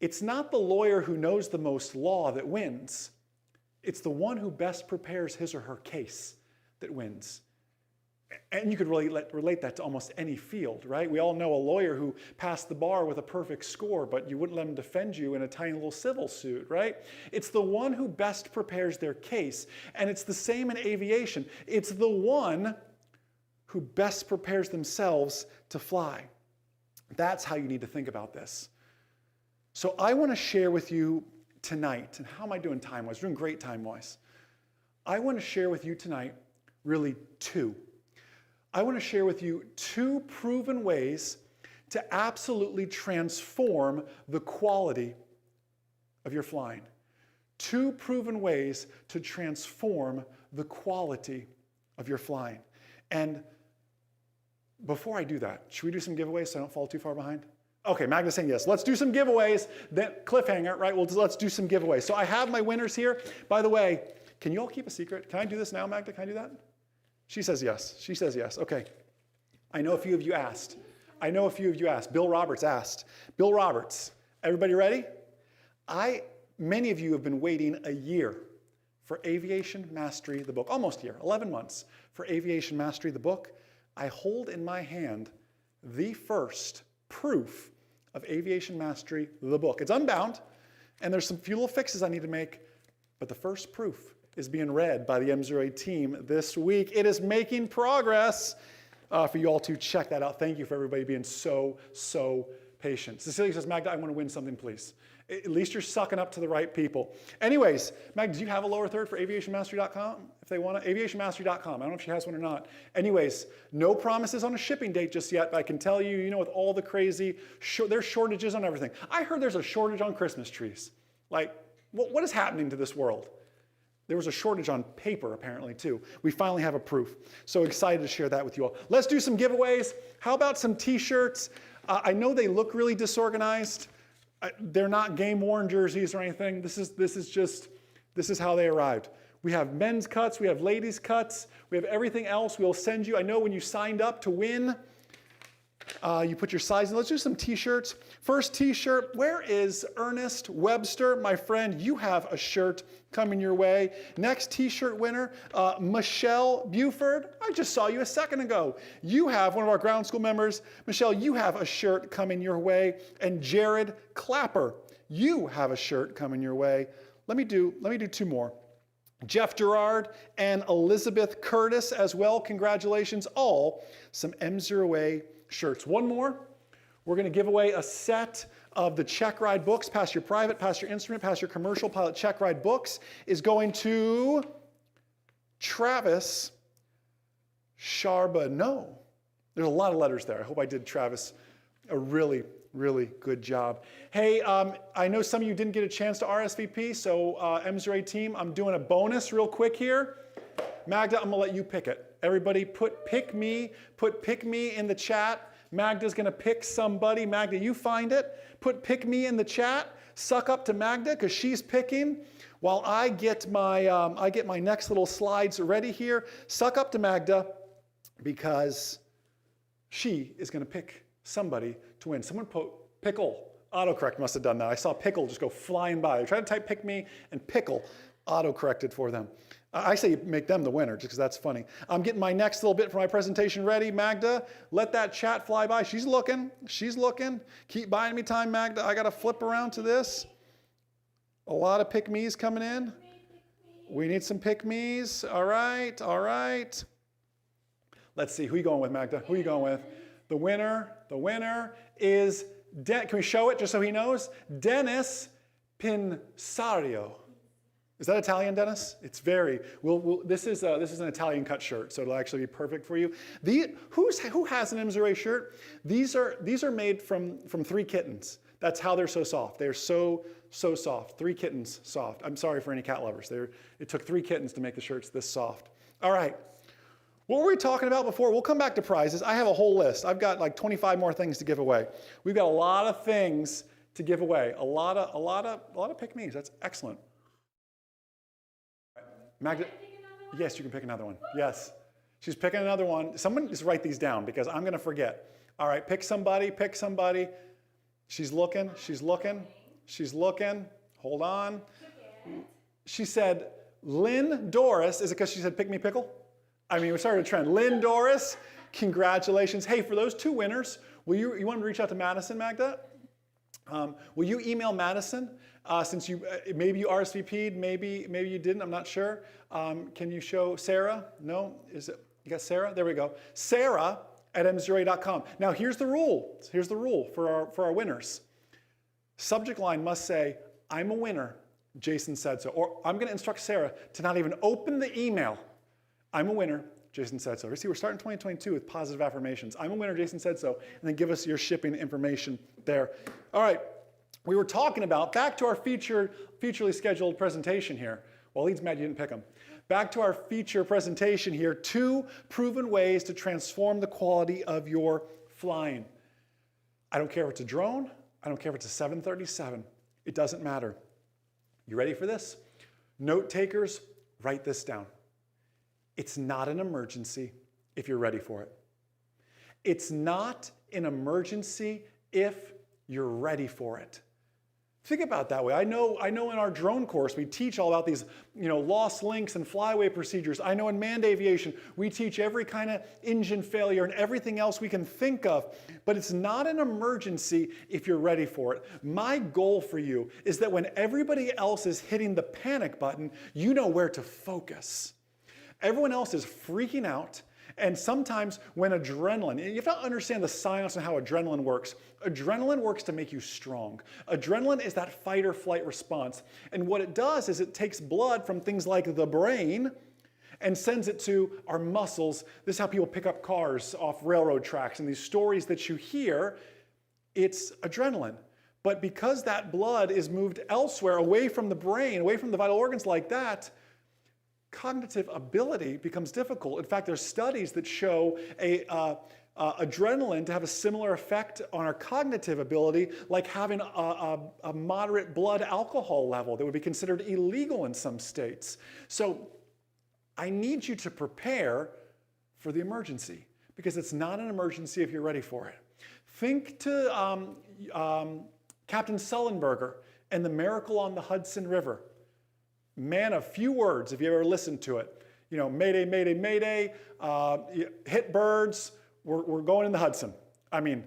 It's not the lawyer who knows the most law that wins. It's the one who best prepares his or her case that wins. And you could relate that to almost any field, right? We all know a lawyer who passed the bar with a perfect score, but you wouldn't let him defend you in a tiny little civil suit, right? It's the one who best prepares their case. And it's the same in aviation. It's the one who best prepares themselves to fly. That's how you need to think about this. So I want to share with you tonight, and how am I doing time-wise? Doing great time-wise. I want to share with you tonight really two. I want to share with you two proven ways to absolutely transform the quality of your flying. Two proven ways to transform the quality of your flying. And before I do that, should we do some giveaways so I don't fall too far behind? Okay, Magda's saying yes. Let's do some giveaways. Then cliffhanger, right? Well, let's do some giveaways. So I have my winners here. By the way, Can you all keep a secret? Can I do this now, Magda? Can I do that? She says yes. She says yes. Okay. I know a few of you asked. Bill Roberts asked. Bill Roberts, everybody ready? Many of you have been waiting a year for Aviation Mastery, the book. Almost a year, 11 months for Aviation Mastery, the book. I hold in my hand the first proof of Aviation Mastery, the book. It's unbound, and there's some few little fixes I need to make, but the first proof is being read by the M08 team this week. It is making progress. For you all to check that out. Thank you for everybody being so patient. Cecilia says, Magda, I want to win something, please. At least you're sucking up to the right people. Anyways, Magda, do you have a lower third for aviationmastery.com? If they want to, aviationmastery.com. I don't know if she has one or not. Anyways, no promises on a shipping date just yet, but I can tell you, with all the crazy, there's shortages on everything. I heard there's a shortage on Christmas trees. Like, what is happening to this world? There was a shortage on paper, apparently, too. We finally have a proof. So excited to share that with you all. Let's do some giveaways. How about some t-shirts? I know they look really disorganized. They're not game-worn jerseys or anything. This is how they arrived. We have men's cuts. We have ladies' cuts. We have everything else we'll send you. I know when you signed up to win, you put your size in. Let's do some t-shirts. First t-shirt, where is Ernest Webster? My friend, you have a shirt coming your way. Next t-shirt winner, Michelle Buford. I just saw you a second ago. You have, one of our ground school members, Michelle, you have a shirt coming your way. And Jared Clapper, you have a shirt coming your way. Let me do two more. Jeff Gerard and Elizabeth Curtis as well. Congratulations, all some M0A shirts. One more. We're going to give away a set of the check ride books. Pass your private, pass your instrument, pass your commercial pilot check ride books is going to Travis Charbonneau. There's a lot of letters there. I hope I did Travis a really good job. Hey, I know some of you didn't get a chance to RSVP, so M0A team, I'm doing a bonus real quick here. Magda, I'm gonna let you pick it. Everybody put pick me in the chat. Magda's gonna pick somebody. Magda, you find it. Put pick me in the chat. Suck up to Magda because she's picking while I get my next little slides ready here. Suck up to Magda because she is gonna pick somebody to win. Someone put pickle. Autocorrect must have done that. I saw pickle just go flying by. They tried to type pick me and pickle auto-corrected for them. I say make them the winner just because that's funny. I'm getting my next little bit for my presentation ready. Magda, let that chat fly by. She's looking. Keep buying me time, Magda. I got to flip around to this. A lot of pick-me's coming in. We need some pick-me's. All right. Let's see. Who are you going with, Magda? Who are you going with? The winner is, can we show it just so he knows? Dennis Pinsario. Is that Italian, Dennis? It's very. This is an Italian cut shirt, so it'll actually be perfect for you. Who has an M0A shirt? These are made from 3 kittens. That's how they're so soft. They're so soft. 3 kittens soft. I'm sorry for any cat lovers. It took 3 kittens to make the shirts this soft. All right. What were we talking about before? We'll come back to prizes. I have a whole list. I've got like 25 more things to give away. We've got a lot of things to give away. A lot of pick-me's. That's excellent. Magda, yes, you can pick another one. Yes, she's picking another one. Someone just write these down because I'm going to forget. All right, pick somebody. She's looking. Hold on. She said, Lynn Doris. Is it because she said pick me pickle? I mean, we started a trend. Lynn Doris, congratulations. Hey, for those 2 winners, you want to reach out to Madison, Magda? Will you email Madison? Since maybe you RSVP'd, maybe you didn't, I'm not sure. Can you show Sarah? No? You got Sarah? There we go. Sarah at m0a.com. Now here's the rule. Here's the rule for our winners. Subject line must say, I'm a winner, Jason said so. Or I'm going to instruct Sarah to not even open the email. I'm a winner, Jason said so. You see, we're starting 2022 with positive affirmations. I'm a winner, Jason said so. And then give us your shipping information there. All right. We were talking about, back to our featurely scheduled presentation here. Well, Leeds mad you didn't pick them. Back to our feature presentation here, 2 proven ways to transform the quality of your flying. I don't care if it's a drone. I don't care if it's a 737. It doesn't matter. You ready for this? Note takers, write this down. It's not an emergency if you're ready for it. It's not an emergency if you're ready for it. Think about it that way. I know in our drone course, we teach all about these, lost links and flyaway procedures. I know in manned aviation, we teach every kind of engine failure and everything else we can think of. But it's not an emergency if you're ready for it. My goal for you is that when everybody else is hitting the panic button, you know where to focus. Everyone else is freaking out. And sometimes when adrenaline, you have to understand the science and how adrenaline works. Adrenaline works to make you strong. Adrenaline is that fight or flight response. And what it does is it takes blood from things like the brain and sends it to our muscles. This is how people pick up cars off railroad tracks. And these stories that you hear, it's adrenaline. But because that blood is moved elsewhere, away from the brain, away from the vital organs like that, cognitive ability becomes difficult. In fact, there's studies that show adrenaline to have a similar effect on our cognitive ability, like having a moderate blood alcohol level that would be considered illegal in some states. So I need you to prepare for the emergency, because it's not an emergency if you're ready for it. Think to Captain Sullenberger and the Miracle on the Hudson River. Man of few words, if you ever listened to it. Mayday, mayday, mayday, hit birds, we're going in the Hudson. I mean,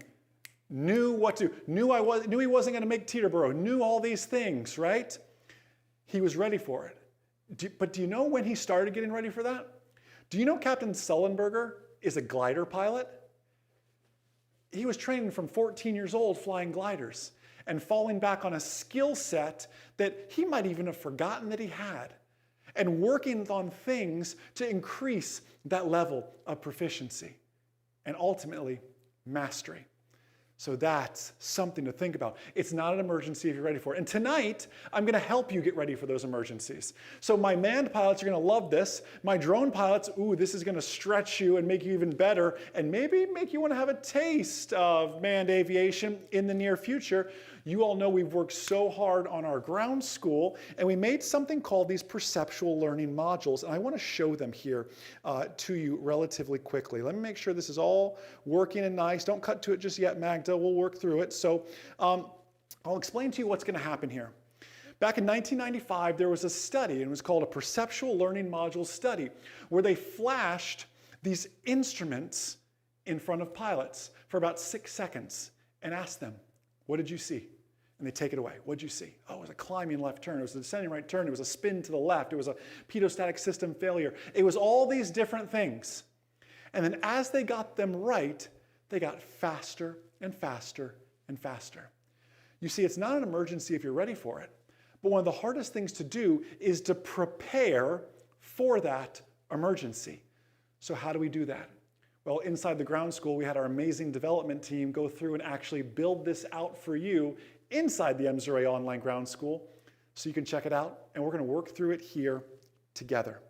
knew he wasn't going to make Teterboro, knew all these things, right? He was ready for it. But do you know when he started getting ready for that? Do you know Captain Sullenberger is a glider pilot? He was training from 14 years old flying gliders and falling back on a skill set that he might even have forgotten that he had, and working on things to increase that level of proficiency and ultimately mastery. So that's something to think about. It's not an emergency if you're ready for it. And tonight, I'm going to help you get ready for those emergencies. So my manned pilots are going to love this. My drone pilots, this is going to stretch you and make you even better, and maybe make you want to have a taste of manned aviation in the near future. You all know we've worked so hard on our ground school, and we made something called these perceptual learning modules, and I want to show them here to you relatively quickly. Let me make sure this is all working and nice. Don't cut to it just yet, Magda. We'll work through it. So I'll explain to you what's going to happen here. Back in 1995, there was a study, and it was called a perceptual learning module study, where they flashed these instruments in front of pilots for about 6 seconds and asked them, what did you see? And they take it away. What did you see? Oh, it was a climbing left turn. It was a descending right turn. It was a spin to the left. It was a pedostatic system failure. It was all these different things. And then as they got them right, they got faster and faster and faster. You see, it's not an emergency if you're ready for it. But one of the hardest things to do is to prepare for that emergency. So how do we do that? Well, inside the ground school, we had our amazing development team go through and actually build this out for you inside the MZRA Online Ground School, so you can check it out, and we're going to work through it here together.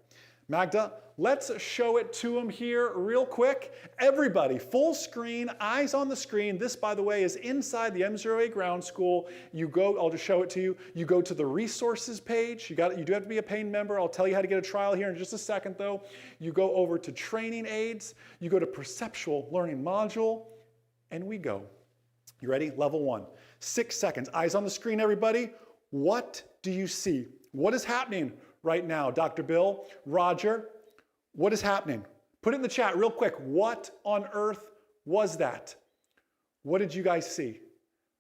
Magda, let's show it to them here real quick. Everybody, full screen, eyes on the screen. This, by the way, is inside the MZRA Ground School. You go, I'll just show it to you. You go to the resources page. You do have to be a paying member. I'll tell you how to get a trial here in just a second, though. You go over to training aids. You go to perceptual learning module, and we go. You ready? Level 1. 6 seconds. Eyes on the screen, everybody. What do you see? What is happening right now? Dr. Bill, Roger, what is happening? Put it in the chat real quick. What on earth was that? What did you guys see?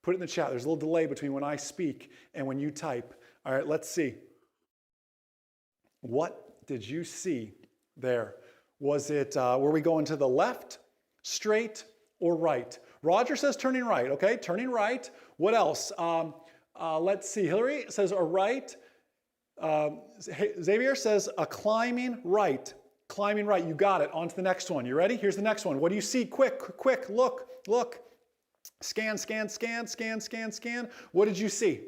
Put it in the chat. There's a little delay between when I speak and when you type. All right, let's see. What did you see there? Was it, were we going to the left, straight, or right? Roger says turning right, okay? Turning right. What else? Let's see. Hillary says a right. Xavier says a climbing right. Climbing right. You got it. On to the next one. You ready? Here's the next one. What do you see? Quick, quick. Look, look. Scan, scan, scan, scan, scan, scan. What did you see?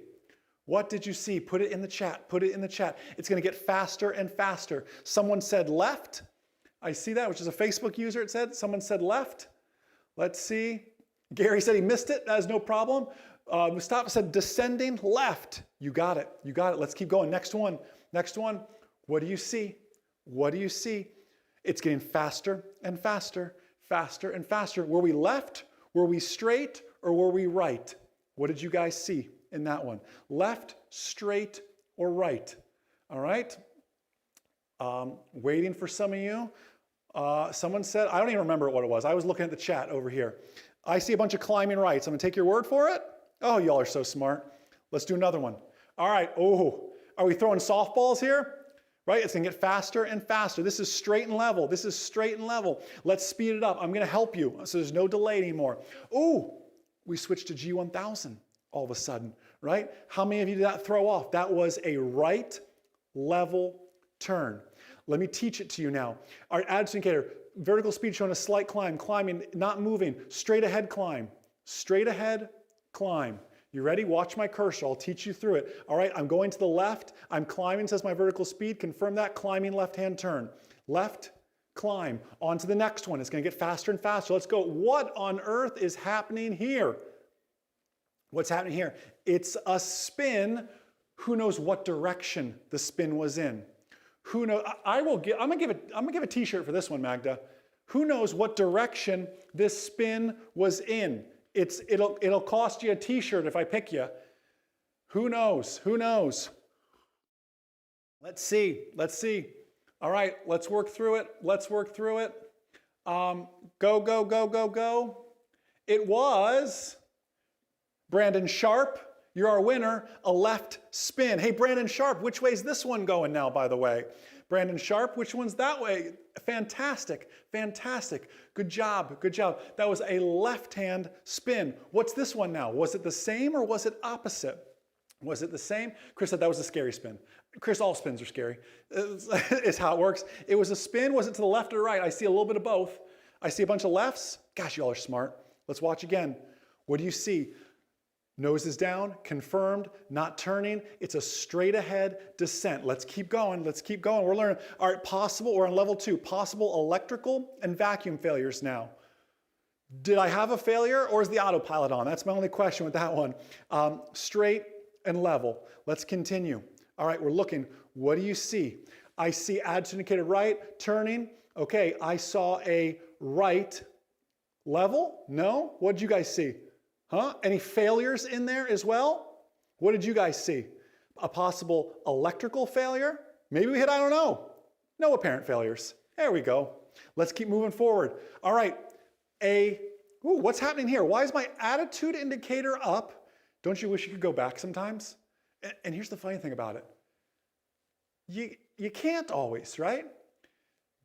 What did you see? Put it in the chat. Put it in the chat. It's going to get faster and faster. Someone said left. I see that, which is a Facebook user. It said. Someone said left. Let's see. Gary said he missed it. That is no problem. Mustafa said descending left. You got it. You got it. Let's keep going. Next one. Next one. What do you see? What do you see? It's getting faster and faster, faster and faster. Were we left? Were we straight? Or were we right? What did you guys see in that one? Left, straight, or right? All right. Waiting for some of you. Someone said, I don't even remember what it was. I was looking at the chat over here. I see a bunch of climbing rights. I'm going to take your word for it. Oh, y'all are so smart. Let's do another one. All right. Oh, are we throwing softballs here? Right? It's going to get faster and faster. This is straight and level. This is straight and level. Let's speed it up. I'm going to help you so there's no delay anymore. Oh, we switched to G1000 all of a sudden, right? How many of you did that throw off? That was a right level turn. Let me teach it to you now. Our attitude indicator, vertical speed showing a slight climb, climbing, not moving, straight ahead climb, straight ahead climb. You ready? Watch my cursor. I'll teach you through it. All right, I'm going to the left. I'm climbing, says my vertical speed. Confirm that. Climbing left-hand turn. Left, climb. On to the next one. It's going to get faster and faster. Let's go. What on earth is happening here? What's happening here? It's a spin. Who knows what direction the spin was in? Who knows? I'm going to give a t-shirt for this one, Magda. Who knows what direction this spin was in? It'll cost you a t-shirt if I pick you. Who knows? Who knows? Let's see. Let's see. All right, let's work through it. Let's work through it. Go, go, go, go, go. It was Brandon Sharp. You're our winner. A left spin. Hey, Brandon Sharp, which way's this one going now, by the way? Brandon Sharp, which one's that way? Fantastic, fantastic. Good job, good job. That was a left-hand spin. What's this one now? Was it the same or was it opposite? Was it the same? Chris said that was a scary spin. Chris, all spins are scary, is how it works. It was a spin. Was it to the left or right? I see a little bit of both. I see a bunch of lefts. Gosh, y'all are smart. Let's watch again. What do you see? Nose is down, confirmed, not turning. It's a straight ahead descent. Let's keep going. Let's keep going. We're learning. All right, possible, we're on level 2, possible electrical and vacuum failures now. Did I have a failure or is the autopilot on? That's my only question with that one. Straight and level. Let's continue. All right, we're looking. What do you see? I see attitude indicator right, turning. Okay, I saw a right level. No? What did you guys see? Huh? Any failures in there as well? What did you guys see? A possible electrical failure? Maybe we hit, I don't know. No apparent failures. There we go. Let's keep moving forward. All right. What's happening here? Why is my attitude indicator up? Don't you wish you could go back sometimes? And here's the funny thing about it. You can't always, right?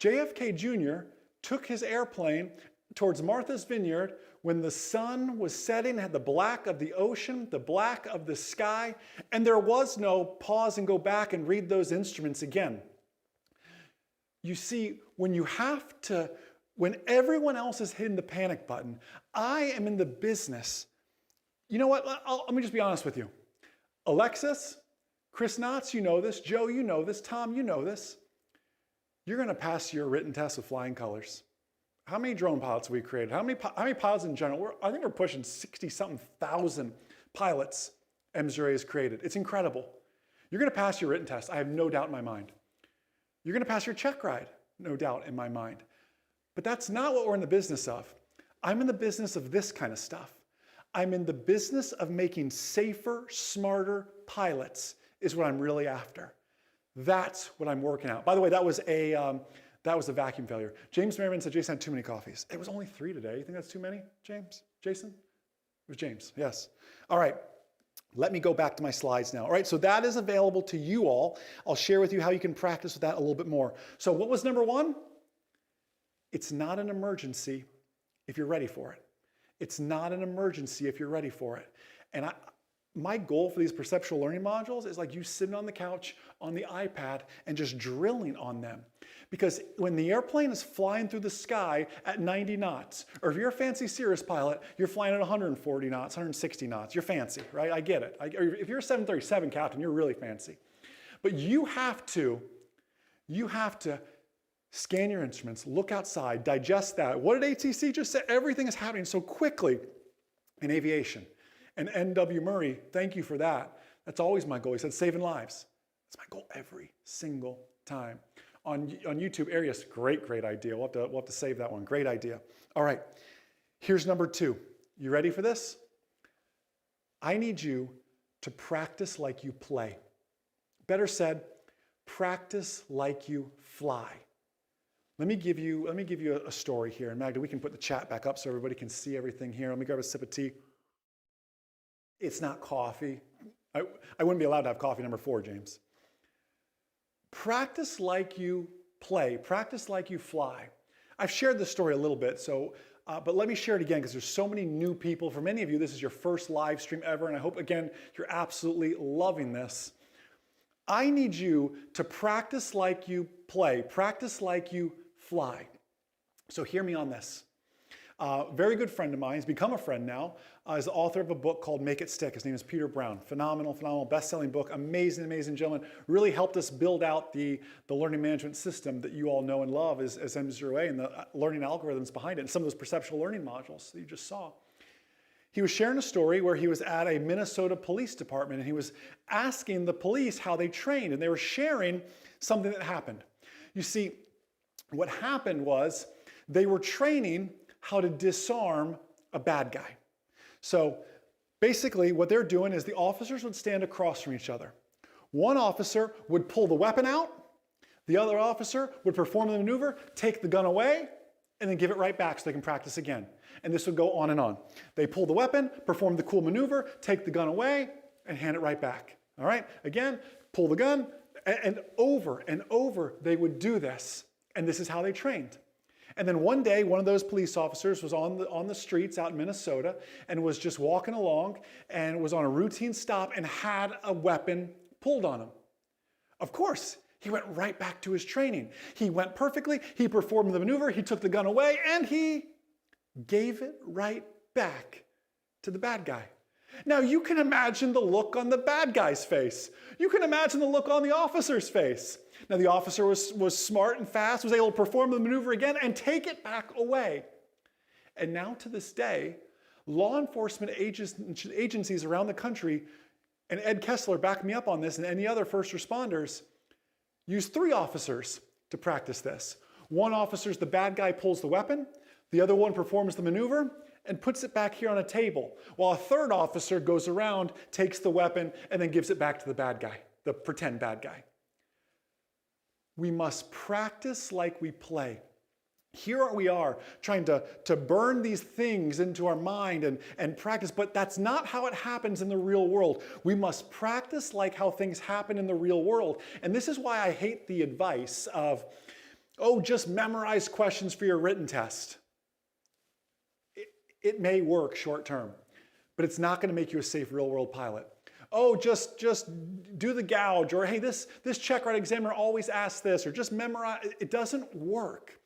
JFK Jr. took his airplane towards Martha's Vineyard when the sun was setting, had the black of the ocean, the black of the sky, and there was no pause and go back and read those instruments again. You see, when everyone else is hitting the panic button, I am in the business. You know what? Let me just be honest with you. Alexis, Chris Knotts, you know this. Joe, you know this. Tom, you know this. You're going to pass your written test with flying colors. How many drone pilots have we created? How many pilots in general? I think we're pushing 60-something thousand pilots Missouri has created. It's incredible. You're going to pass your written test. I have no doubt in my mind. You're going to pass your check ride. No doubt in my mind. But that's not what we're in the business of. I'm in the business of this kind of stuff. I'm in the business of making safer, smarter pilots is what I'm really after. That's what I'm working out. By the way, that was a vacuum failure. James Merriman said Jason had too many coffees. It was only 3 today. You think that's too many, James? Jason? It was James, yes. All right, let me go back to my slides now. All right, so that is available to you all. I'll share with you how you can practice with that a little bit more. So what was number 1? It's not an emergency if you're ready for it. It's not an emergency if you're ready for it. And my goal for these perceptual learning modules is like you sitting on the couch on the iPad and just drilling on them. Because when the airplane is flying through the sky at 90 knots, or if you're a fancy Cirrus pilot, you're flying at 140 knots, 160 knots, you're fancy, right? I get it. Or if you're a 737 captain, you're really fancy. But you have to scan your instruments, look outside, digest that. What did ATC just say? Everything is happening so quickly in aviation. And N.W. Murray, thank you for that. That's always my goal. He said, saving lives. That's my goal every single time. On YouTube, Arius, great idea. We'll have to save that one. Great idea. All right, here's number 2. You ready for this? I need you to practice like you play. Better said, practice like you fly. Let me give you a story here. And Magda, we can put the chat back up so everybody can see everything here. Let me grab a sip of tea. It's not coffee. I wouldn't be allowed to have coffee number 4, James. Practice like you play. Practice like you fly. I've shared this story a little bit, but let me share it again because there's so many new people. For many of you, this is your first live stream ever, and I hope, again, you're absolutely loving this. I need you to practice like you play. Practice like you fly. So hear me on this. Very good friend of mine, he's become a friend now, is the author of a book called Make It Stick. His name is Peter Brown. Phenomenal, best-selling book. Amazing gentleman. Really helped us build out the learning management system that you all know and love as M0A and the learning algorithms behind it and some of those perceptual learning modules that you just saw. He was sharing a story where he was at a Minnesota police department and he was asking the police how they trained, and they were sharing something that happened. You see, what happened was they were training how to disarm a bad guy. So basically what they're doing is the officers would stand across from each other. One officer would pull the weapon out, the other officer would perform the maneuver, take the gun away, and then give it right back so they can practice again. And this would go on and on. They pull the weapon, perform the cool maneuver, take the gun away, and hand it right back. All right, again, pull the gun, and over they would do this. And this is how they trained. And then one day, one of those police officers was on the streets out in Minnesota and was just walking along and was on a routine stop and had a weapon pulled on him. Of course, he went right back to his training. He went perfectly, he performed the maneuver, he took the gun away, and he gave it right back to the bad guy. Now you can imagine the look on the bad guy's face. You can imagine the look on the officer's face. Now the officer was smart and fast, was able to perform the maneuver again and take it back away. And now to this day, law enforcement agencies around the country, and Ed Kessler backed me up on this, and any other first responders, use 3 officers to practice this. One officer's the bad guy, pulls the weapon. The other one performs the maneuver and puts it back here on a table, while a third officer goes around, takes the weapon, and then gives it back to the bad guy, the pretend bad guy. We must practice like we play. Here we are trying to burn these things into our mind and practice, but that's not how it happens in the real world. We must practice like how things happen in the real world. And this is why I hate the advice of, oh, just memorize questions for your written test. It may work short term, but it's not going to make you a safe real world pilot. Oh, just do the gouge, or hey, this check ride examiner always asks this, or just memorize. It doesn't work.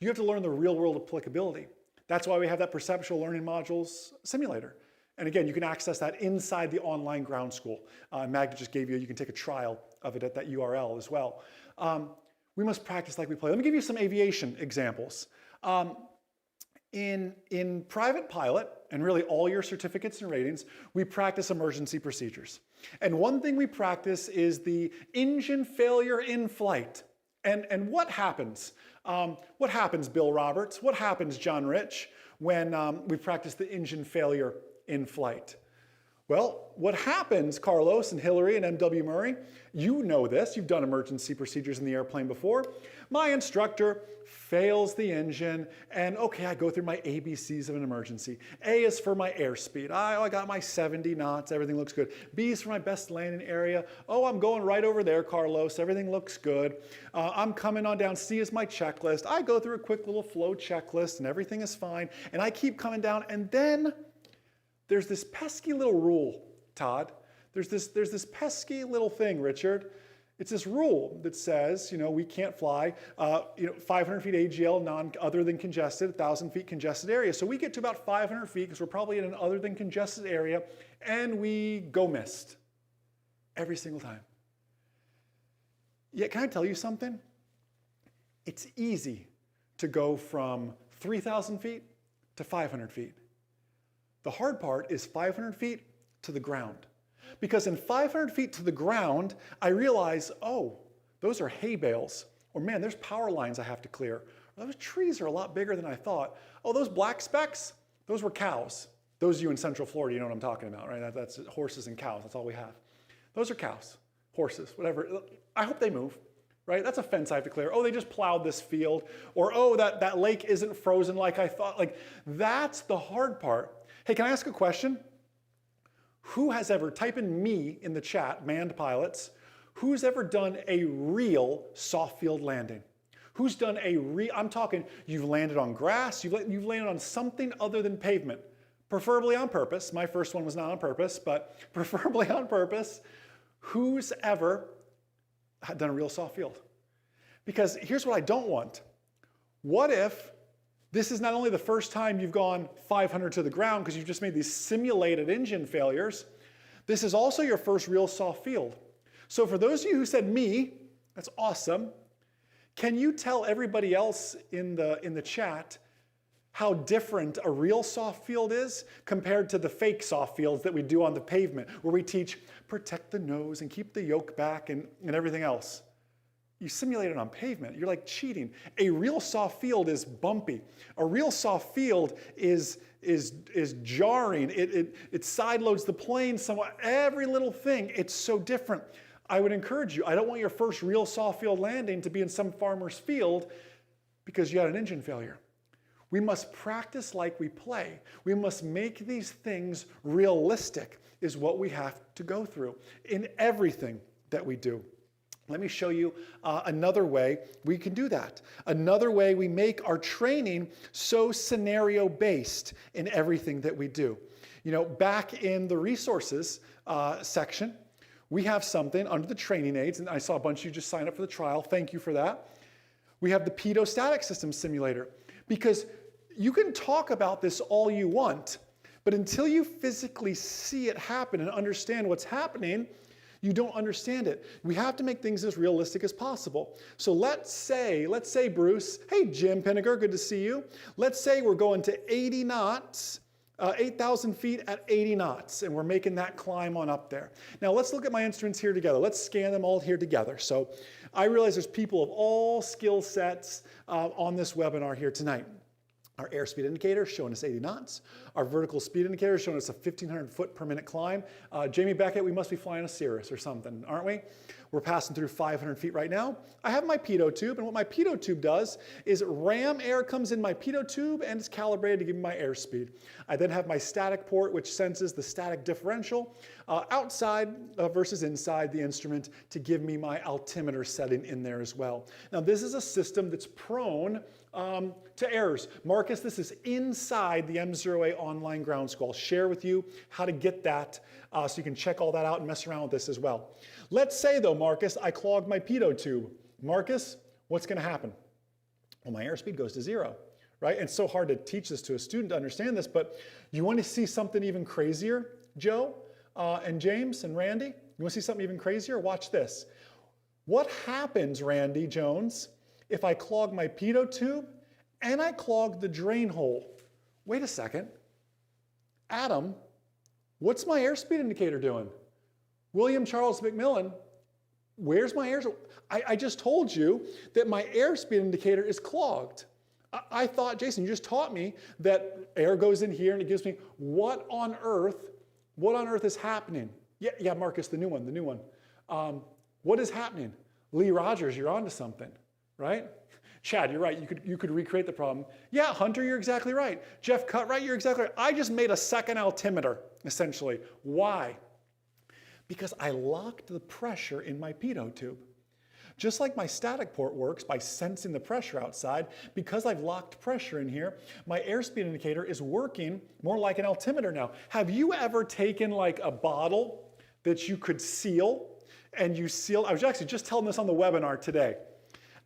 You have to learn the real world applicability. That's why we have that Perceptual Learning Modules simulator. And again, you can access that inside the online ground school. Magda just gave you can take a trial of it at that URL as well. We must practice like we play. Let me give you some aviation examples. In private pilot, and really all your certificates and ratings, we practice emergency procedures. And one thing we practice is the engine failure in flight. And what happens? What happens, Bill Roberts? What happens, John Rich, when we practice the engine failure in flight? Well, what happens, Carlos and Hillary and M.W. Murray, you know this, you've done emergency procedures in the airplane before. My instructor fails the engine, and okay, I go through my ABCs of an emergency. A is for my airspeed. I got my 70 knots, everything looks good. B is for my best landing area. Oh, I'm going right over there, Carlos, everything looks good. I'm coming on down. C is my checklist. I go through a quick little flow checklist, and everything is fine, and I keep coming down, and then there's this pesky little rule, Todd. There's this pesky little thing, Richard. It's this rule that says, we can't fly, 500 feet AGL, other than congested, 1,000 feet congested area. So we get to about 500 feet because we're probably in an other than congested area, and we go missed every single time. Yeah, can I tell you something? It's easy to go from 3,000 feet to 500 feet. The hard part is 500 feet to the ground. Because in 500 feet to the ground, I realize, oh, those are hay bales. Or man, there's power lines I have to clear. Or those trees are a lot bigger than I thought. Oh, those black specks, those were cows. Those of you in Central Florida, you know what I'm talking about, right? That's horses and cows, that's all we have. Those are cows, horses, whatever. I hope they move, right? That's a fence I have to clear. Oh, they just plowed this field. Or, oh, that lake isn't frozen like I thought. Like, that's the hard part. Hey, can I ask a question? Who has ever, type in me in the chat, manned pilots, who's ever done a real soft field landing? Who's done I'm talking, you've landed on grass, you've landed on something other than pavement, preferably on purpose. My first one was not on purpose, but preferably on purpose. Who's ever done a real soft field? Because here's what I don't want. What if this is not only the first time you've gone 500 to the ground because you've just made these simulated engine failures, this is also your first real soft field. So for those of you who said me, that's awesome. Can you tell everybody else in the chat how different a real soft field is compared to the fake soft fields that we do on the pavement, where we teach protect the nose and keep the yoke back and everything else? You simulate it on pavement. You're like cheating. A real soft field is bumpy. A real soft field is jarring. It side loads the plane somewhat. Every little thing. It's so different. I would encourage you. I don't want your first real soft field landing to be in some farmer's field because you had an engine failure. We must practice like we play. We must make these things realistic is what we have to go through in everything that we do. Let me show you another way we can do that. Another way we make our training so scenario-based in everything that we do. You know, back in the resources section, we have something under the training aids, and I saw a bunch of you just sign up for the trial. Thank you for that. We have the pedostatic system simulator, because you can talk about this all you want, but until you physically see it happen and understand what's happening, you don't understand it. We have to make things as realistic as possible. So let's say Bruce, hey Jim Pinniger, good to see you. Let's say we're going to 80 knots, 8,000 feet at 80 knots, and we're making that climb on up there. Now let's look at my instruments here together. Let's scan them all here together. So I realize there's people of all skill sets on this webinar here tonight. Our airspeed indicator showing us 80 knots. Our vertical speed indicator showing us a 1,500 foot per minute climb. Jamie Beckett, we must be flying a Cirrus or something, aren't we? We're passing through 500 feet right now. I have my pitot tube, and what my pitot tube does is ram air comes in my pitot tube and it's calibrated to give me my airspeed. I then have my static port, which senses the static differential outside versus inside the instrument to give me my altimeter setting in there as well. Now this is a system that's prone to errors. Marcus, this is inside the M0A online ground school. I'll share with you how to get that so you can check all that out and mess around with this as well. Let's say though, Marcus, I clogged my pitot tube. Marcus, what's going to happen? Well, my airspeed goes to zero, right? And it's so hard to teach this to a student to understand this, but you want to see something even crazier, Joe and James and Randy? You want to see something even crazier? Watch this. What happens, Randy Jones, if I clog my pitot tube and I clog the drain hole? Wait a second. Adam, what's my airspeed indicator doing? William Charles McMillan, where's my airspeed? I just told you that my airspeed indicator is clogged. I thought, Jason, you just taught me that air goes in here and it gives me, what on earth is happening? Yeah, Marcus, the new one. What is happening? Lee Rogers, you're onto something, right? Chad, you're right, you could recreate the problem. Yeah, Hunter, you're exactly right. Jeff Cutright, you're exactly right. I just made a second altimeter, essentially. Why? Because I locked the pressure in my pitot tube. Just like my static port works by sensing the pressure outside, because I've locked pressure in here, my airspeed indicator is working more like an altimeter now. Have you ever taken like a bottle that you could seal, and you seal, I was actually just telling this on the webinar today.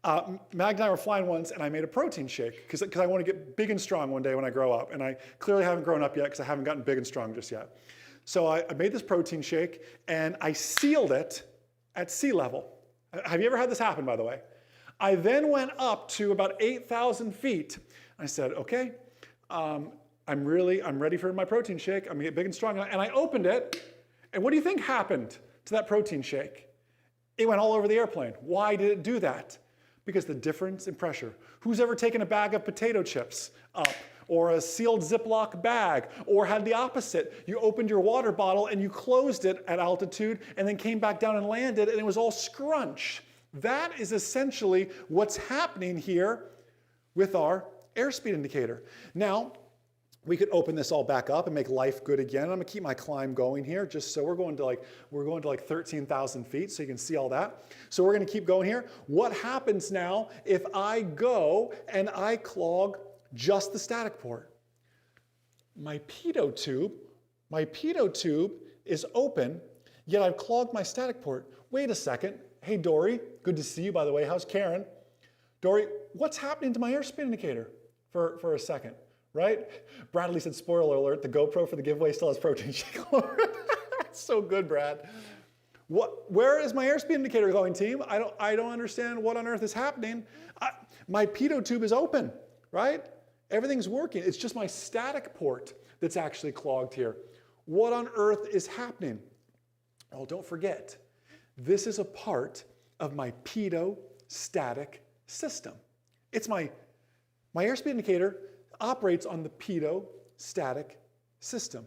Mag and I were flying once, and I made a protein shake because I want to get big and strong one day when I grow up, and I clearly haven't grown up yet because I haven't gotten big and strong just yet. So I made this protein shake, and I sealed it at sea level. Have you ever had this happen, by the way? I then went up to about 8,000 feet. I said, okay, I'm ready for my protein shake. I'm gonna get big and strong. And I opened it, And what do you think happened to that protein shake? It went all over the airplane. Why did it do that? Because the difference in pressure. Who's ever taken a bag of potato chips up, or a sealed Ziploc bag, or had the opposite? You opened your water bottle and you closed it at altitude and then came back down and landed and it was all scrunch. That is essentially what's happening here with our airspeed indicator. Now, we could open this all back up and make life good again. I'm gonna keep my climb going here, just so we're going to like 13,000 feet, so you can see all that. So we're gonna keep going here. What happens now if I go and I clog just the static port? My pitot tube is open, yet I've clogged my static port. Wait a second. Hey, Dory, good to see you, by the way. How's Karen? Dory, what's happening to my airspeed indicator for a second, right? Bradley said, spoiler alert, the GoPro for the giveaway still has protein shake all over it. That's so good, Brad. Where is my airspeed indicator going, team? I don't understand what on earth is happening. My pitot tube is open, right? Everything's working. It's just my static port that's actually clogged here. What on earth is happening? Oh, don't forget, this is a part of my pitot static system. It's my airspeed indicator operates on the pitot static system.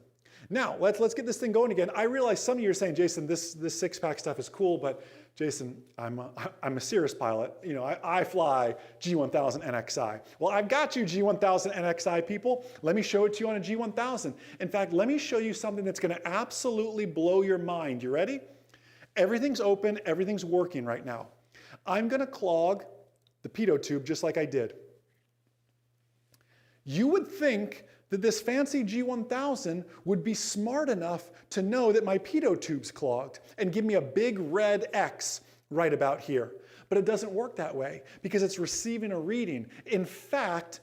Now, let's get this thing going again. I realize some of you are saying, Jason, this six-pack stuff is cool, but Jason, I'm a serious pilot. You know, I fly G1000 NXI. Well, I've got you G1000 NXI people. Let me show it to you on a G1000. In fact, let me show you something that's going to absolutely blow your mind. You ready? Everything's open, everything's working right now. I'm going to clog the pitot tube just like I did. You would think that this fancy G1000 would be smart enough to know that my pitot tube's clogged and give me a big red X right about here. But it doesn't work that way because it's receiving a reading. In fact,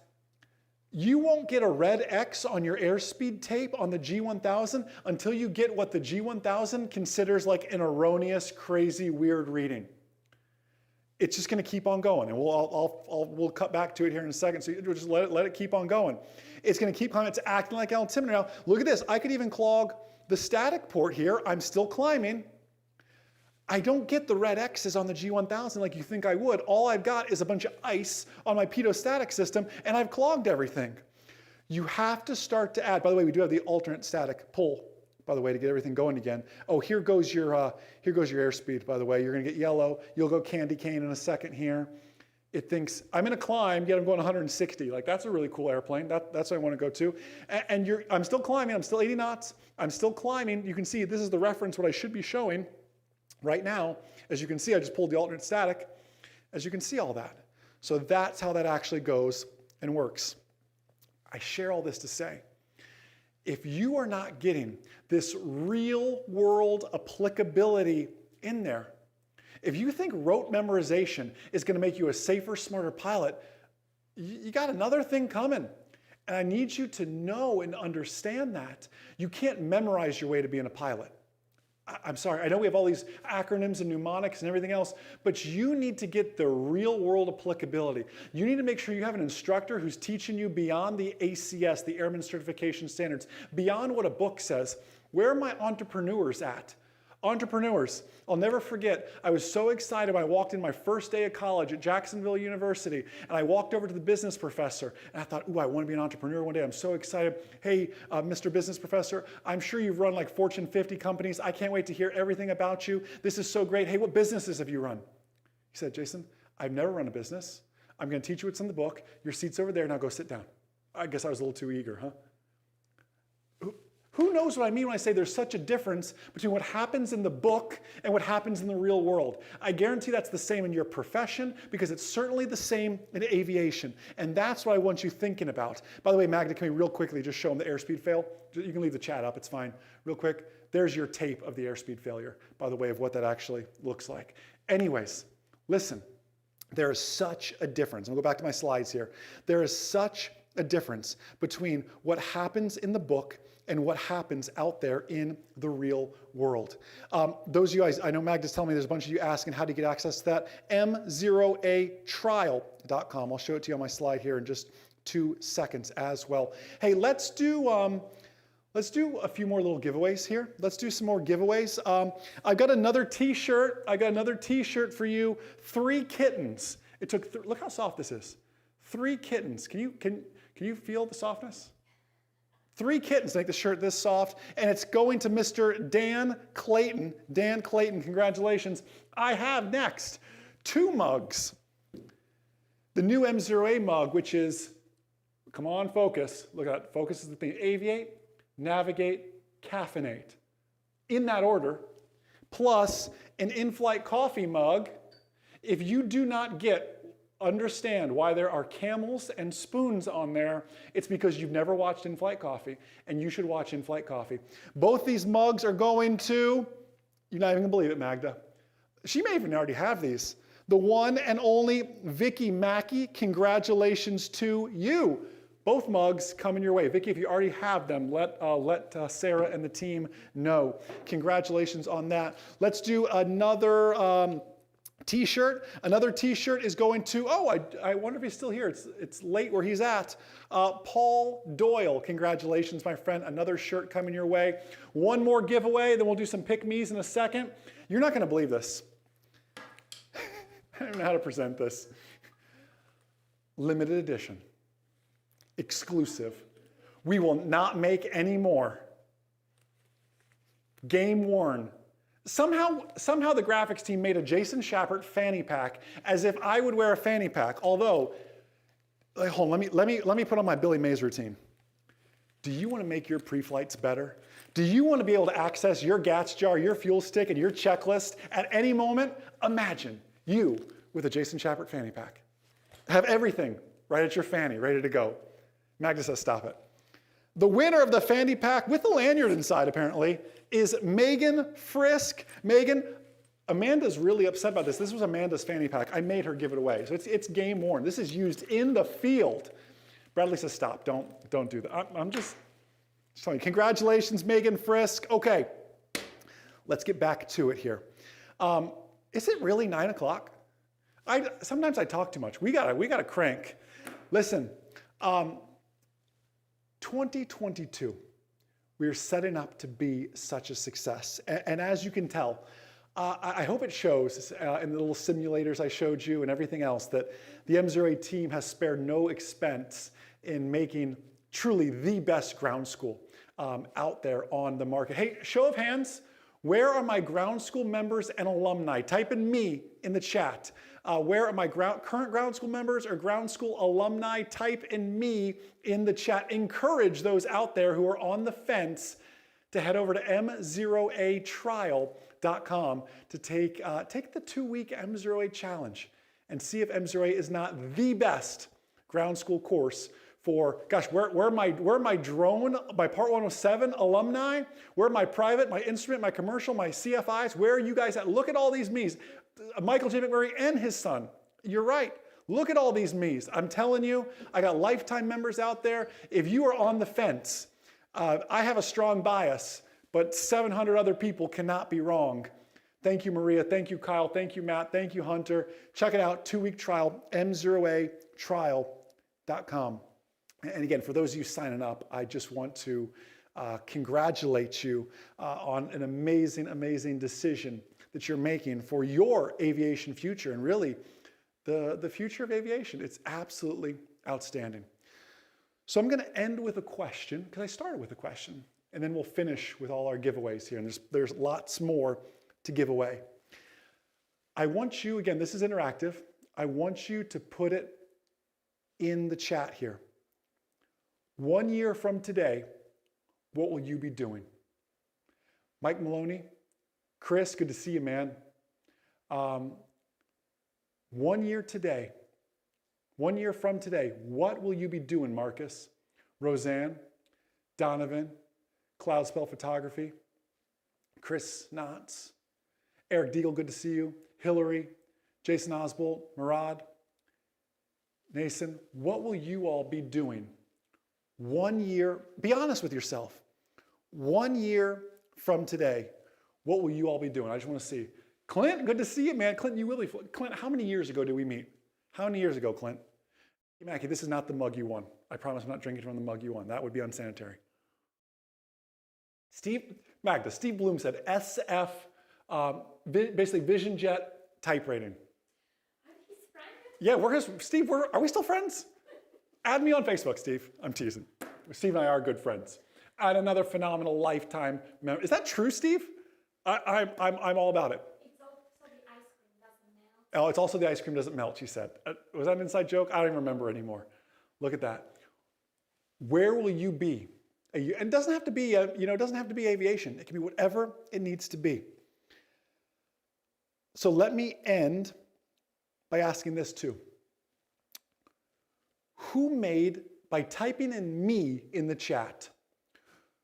you won't get a red X on your airspeed tape on the G1000 until you get what the G1000 considers like an erroneous, crazy, weird reading. It's just going to keep on going, and we'll cut back to it here in a second. So you just let it keep on going. It's going to keep climbing. It's acting like altimeter now. Look at this. I could even clog the static port here. I'm still climbing. I don't get the red X's on the G1000 like you think I would. All I've got is a bunch of ice on my pitot static system, and I've clogged everything. You have to start to add. By the way, we do have the alternate static pull, by the way, to get everything going again. Oh, here goes your airspeed, by the way. You're going to get yellow. You'll go candy cane in a second here. It thinks, I'm going to climb, yet I'm going 160. Like, that's a really cool airplane. That's what I want to go to. And I'm still climbing. I'm still 80 knots. I'm still climbing. You can see this is the reference, what I should be showing right now. As you can see, I just pulled the alternate static. As you can see all that. So that's how that actually goes and works. I share all this to say, if you are not getting this real world applicability in there, if you think rote memorization is going to make you a safer, smarter pilot, you got another thing coming. And I need you to know and understand that. You can't memorize your way to being a pilot. I'm sorry, I know we have all these acronyms and mnemonics and everything else, but you need to get the real world applicability. You need to make sure you have an instructor who's teaching you beyond the ACS, the Airman Certification Standards, beyond what a book says. Where are my entrepreneurs at? Entrepreneurs, I'll never forget, I was so excited when I walked in my first day of college at Jacksonville University, and I walked over to the business professor, and I thought, ooh, I want to be an entrepreneur one day. I'm so excited. Hey, Mr. Business Professor, I'm sure you've run like Fortune 50 companies. I can't wait to hear everything about you. This is so great. Hey, what businesses have you run? He said, Jason, I've never run a business. I'm going to teach you what's in the book. Your seat's over there. Now go sit down. I guess I was a little too eager, huh? Who knows what I mean when I say there's such a difference between what happens in the book and what happens in the real world? I guarantee that's the same in your profession because it's certainly the same in aviation. And that's what I want you thinking about. By the way, Magda, can we real quickly just show them the airspeed fail? You can leave the chat up, it's fine. Real quick, there's your tape of the airspeed failure, by the way, of what that actually looks like. Anyways, listen, there is such a difference. I'm going to go back to my slides here. There is such a difference between what happens in the book and what happens out there in the real world. Those of you guys, I know Magda's telling me there's a bunch of you asking how do you get access to that. m0atrial.com. I'll show it to you on my slide here in just 2 seconds as well. Hey, let's do Let's do a few more little giveaways here. Let's do some more giveaways. I've got another t-shirt. I got another t-shirt for you. 3 kittens. It took, look how soft this is. 3 kittens. Can you feel the softness? 3 kittens make the shirt this soft, and it's going to Mr. Dan Clayton. Dan Clayton, congratulations. I have next 2 mugs. The new M0A mug, which is, come on, focus. Look at that. Focus is the thing. Aviate, navigate, caffeinate. In that order. Plus an in-flight coffee mug. If you do not understand why there are camels and spoons on there, it's because you've never watched In-Flight Coffee, and you should watch In-Flight Coffee. Both these mugs are going to, you're not even gonna believe it, Magda. She may even already have these. The one and only Vicky Mackey, congratulations to you. Both mugs coming your way. Vicky, if you already have them, let Sarah and the team know. Congratulations on that. Let's do another t-shirt. Another t-shirt is going to, I wonder if he's still here. It's late where he's at. Paul Doyle, congratulations, my friend. Another shirt coming your way. One more giveaway, then we'll do some pick-me's in a second. You're not gonna believe this. I don't know how to present this. Limited edition. Exclusive. We will not make any more. Game worn. Somehow the graphics team made a Jason Schappert fanny pack as if I would wear a fanny pack. Although, hold on, let me put on my Billy Mays routine. Do you want to make your pre-flights better? Do you want to be able to access your GATS jar, your fuel stick, and your checklist at any moment? Imagine you with a Jason Schappert fanny pack. Have everything right at your fanny, ready to go. Magda says stop it. The winner of the fanny pack with the lanyard inside, apparently, is Megan Frisk. Megan, Amanda's really upset about this. This was Amanda's fanny pack. I made her give it away. So it's game worn. This is used in the field. Bradley says stop. Don't do that. I'm just telling you. Congratulations, Megan Frisk. Okay, let's get back to it here. Is it really 9 o'clock? Sometimes I talk too much. We gotta crank. Listen, 2022, we're setting up to be such a success. And as you can tell, I hope it shows in the little simulators I showed you and everything else that the M0A team has spared no expense in making truly the best ground school out there on the market. Hey, show of hands, where are my ground school members and alumni? Type in me in the chat. Where are my current ground school members or ground school alumni? Type in me in the chat. Encourage those out there who are on the fence to head over to m0atrial.com to take the 2-week M0A challenge and see if M0A is not the best ground school course for, gosh, where are my drone, my Part 107 alumni? Where are my private, my instrument, my commercial, my CFIs? Where are you guys at? Look at all these me's. Michael J. McMurray and his son. You're right. Look at all these me's. I'm telling you, I got lifetime members out there. If you are on the fence, I have a strong bias, but 700 other people cannot be wrong. Thank you, Maria. Thank you, Kyle. Thank you, Matt. Thank you, Hunter. Check it out, 2-week trial, m0atrial.com. And again, for those of you signing up, I just want to congratulate you on an amazing, amazing decision that you're making for your aviation future and really the future of aviation. It's absolutely outstanding. So I'm going to end with a question, because I started with a question, and then we'll finish with all our giveaways here. And there's lots more to give away. I want you, again, this is interactive. I want you to put it in the chat here. 1 year from today, what will you be doing? Mike Maloney, Chris, good to see you, man. 1 year today, 1 year from today, what will you be doing, Marcus, Roseanne, Donovan, Cloudspell Photography, Chris Knotts, Eric Deagle, good to see you, Hillary, Jason Osbolt, Murad, Nason, what will you all be doing 1 year, be honest with yourself, 1 year from today, what will you all be doing? I just want to see. Clint, good to see you, man. Clint, Clint, how many years ago did we meet? How many years ago, Clint? Hey, Mackie, this is not the mug you won. I promise I'm not drinking from the mug you won. That would be unsanitary. Steve Bloom said SF, basically Vision Jet type rating. Yeah, Steve, are we still friends? Add me on Facebook, Steve. I'm teasing. Steve and I are good friends. Add another phenomenal lifetime memory. Is that true, Steve? I'm all about it. It's also the ice cream doesn't melt, she said. Was that an inside joke? I don't even remember anymore. Look at that. Where will you be? And it doesn't have to be, it doesn't have to be aviation. It can be whatever it needs to be. So let me end by asking this too. Who made, by typing in me in the chat,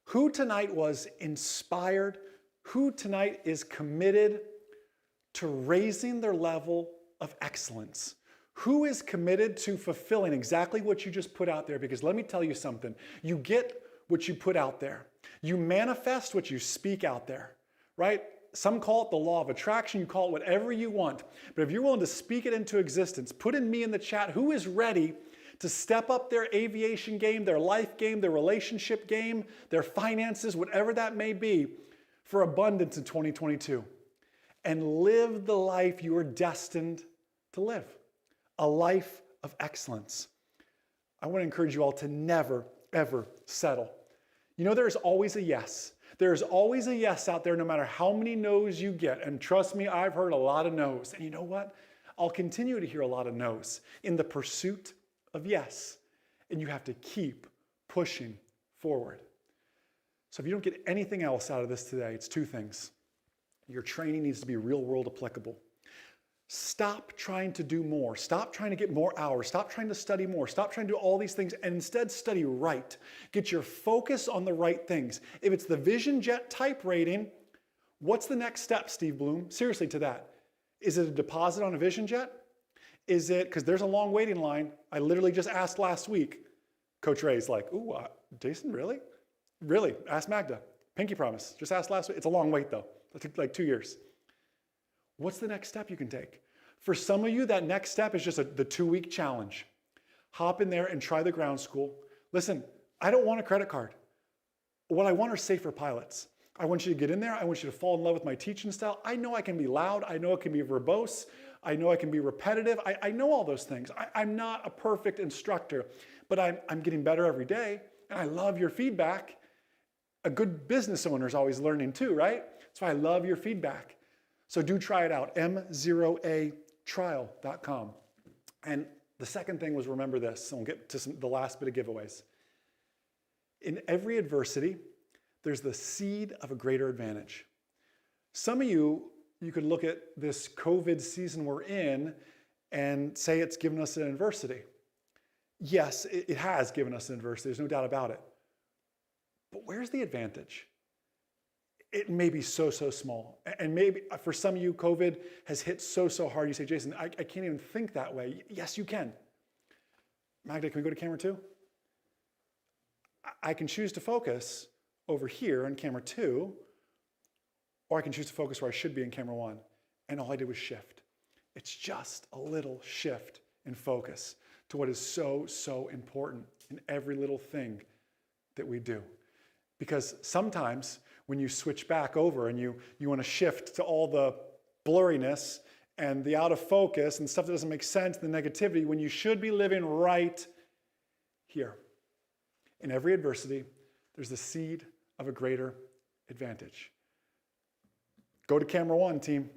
who tonight was inspired, who tonight is committed to raising their level of excellence? Who is committed to fulfilling exactly what you just put out there? Because let me tell you something, you get what you put out there. You manifest what you speak out there, right? Some call it the law of attraction, you call it whatever you want. But if you're willing to speak it into existence, put in me in the chat, who is ready to step up their aviation game, their life game, their relationship game, their finances, whatever that may be, for abundance in 2022. And live the life you are destined to live, a life of excellence. I want to encourage you all to never, ever settle. You know, there's always a yes. There's always a yes out there, no matter how many no's you get. And trust me, I've heard a lot of no's. And you know what? I'll continue to hear a lot of no's in the pursuit of yes. And you have to keep pushing forward. So if you don't get anything else out of this today, it's two things. Your training needs to be real world applicable. Stop trying to do more. Stop trying to get more hours. Stop trying to study more. Stop trying to do all these things and instead study right. Get your focus on the right things. If it's the Vision Jet type rating, what's the next step, Steve Bloom? Seriously to that. Is it a deposit on a Vision Jet? Is it, because there's a long waiting line. I literally just asked last week. Coach Ray's like, ooh, Jason, really? Really? Ask Magda. Pinky promise. Just asked last week. It's a long wait though. It took like 2 years. What's the next step you can take? For some of you, that next step is just the 2-week challenge. Hop in there and try the ground school. Listen, I don't want a credit card. What I want are safer pilots. I want you to get in there. I want you to fall in love with my teaching style. I know I can be loud. I know it can be verbose. I know I can be repetitive. I know all those things. I'm not a perfect instructor, but I'm getting better every day. And I love your feedback. A good business owner is always learning too, right? That's why I love your feedback. So do try it out, m0atrial.com. And the second thing was, remember this, and we'll get to the last bit of giveaways. In every adversity, there's the seed of a greater advantage. Some of you could look at this COVID season we're in and say it's given us an adversity. Yes, it has given us an adversity, there's no doubt about it. But where's the advantage? It may be so small. And maybe for some of you, COVID has hit so hard, you say, Jason, I can't even think that way. Yes, you can. Magda, can we go to camera 2? I can choose to focus over here on camera 2, or I can choose to focus where I should be in camera 1. And all I did was shift. It's just a little shift in focus to what is so important in every little thing that we do. Because sometimes when you switch back over and you want to shift to all the blurriness and the out of focus and stuff that doesn't make sense, the negativity, when you should be living right here. In every adversity, there's the seed of a greater advantage. Go to camera 1, team.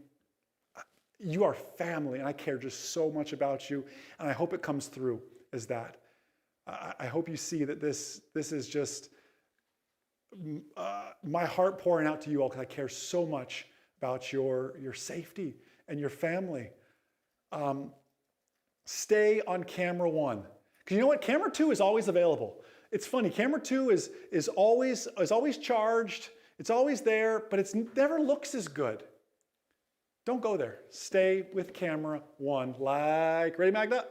You are family, and I care just so much about you, and I hope it comes through as that. I hope you see that this is just my heart pouring out to you all, because I care so much about your safety and your family. Stay on camera 1. Because you know what? Camera 2 is always available. It's funny, camera 2 is always charged, it's always there, but it never looks as good. Don't go there. Stay with camera 1. Like, ready, Magda?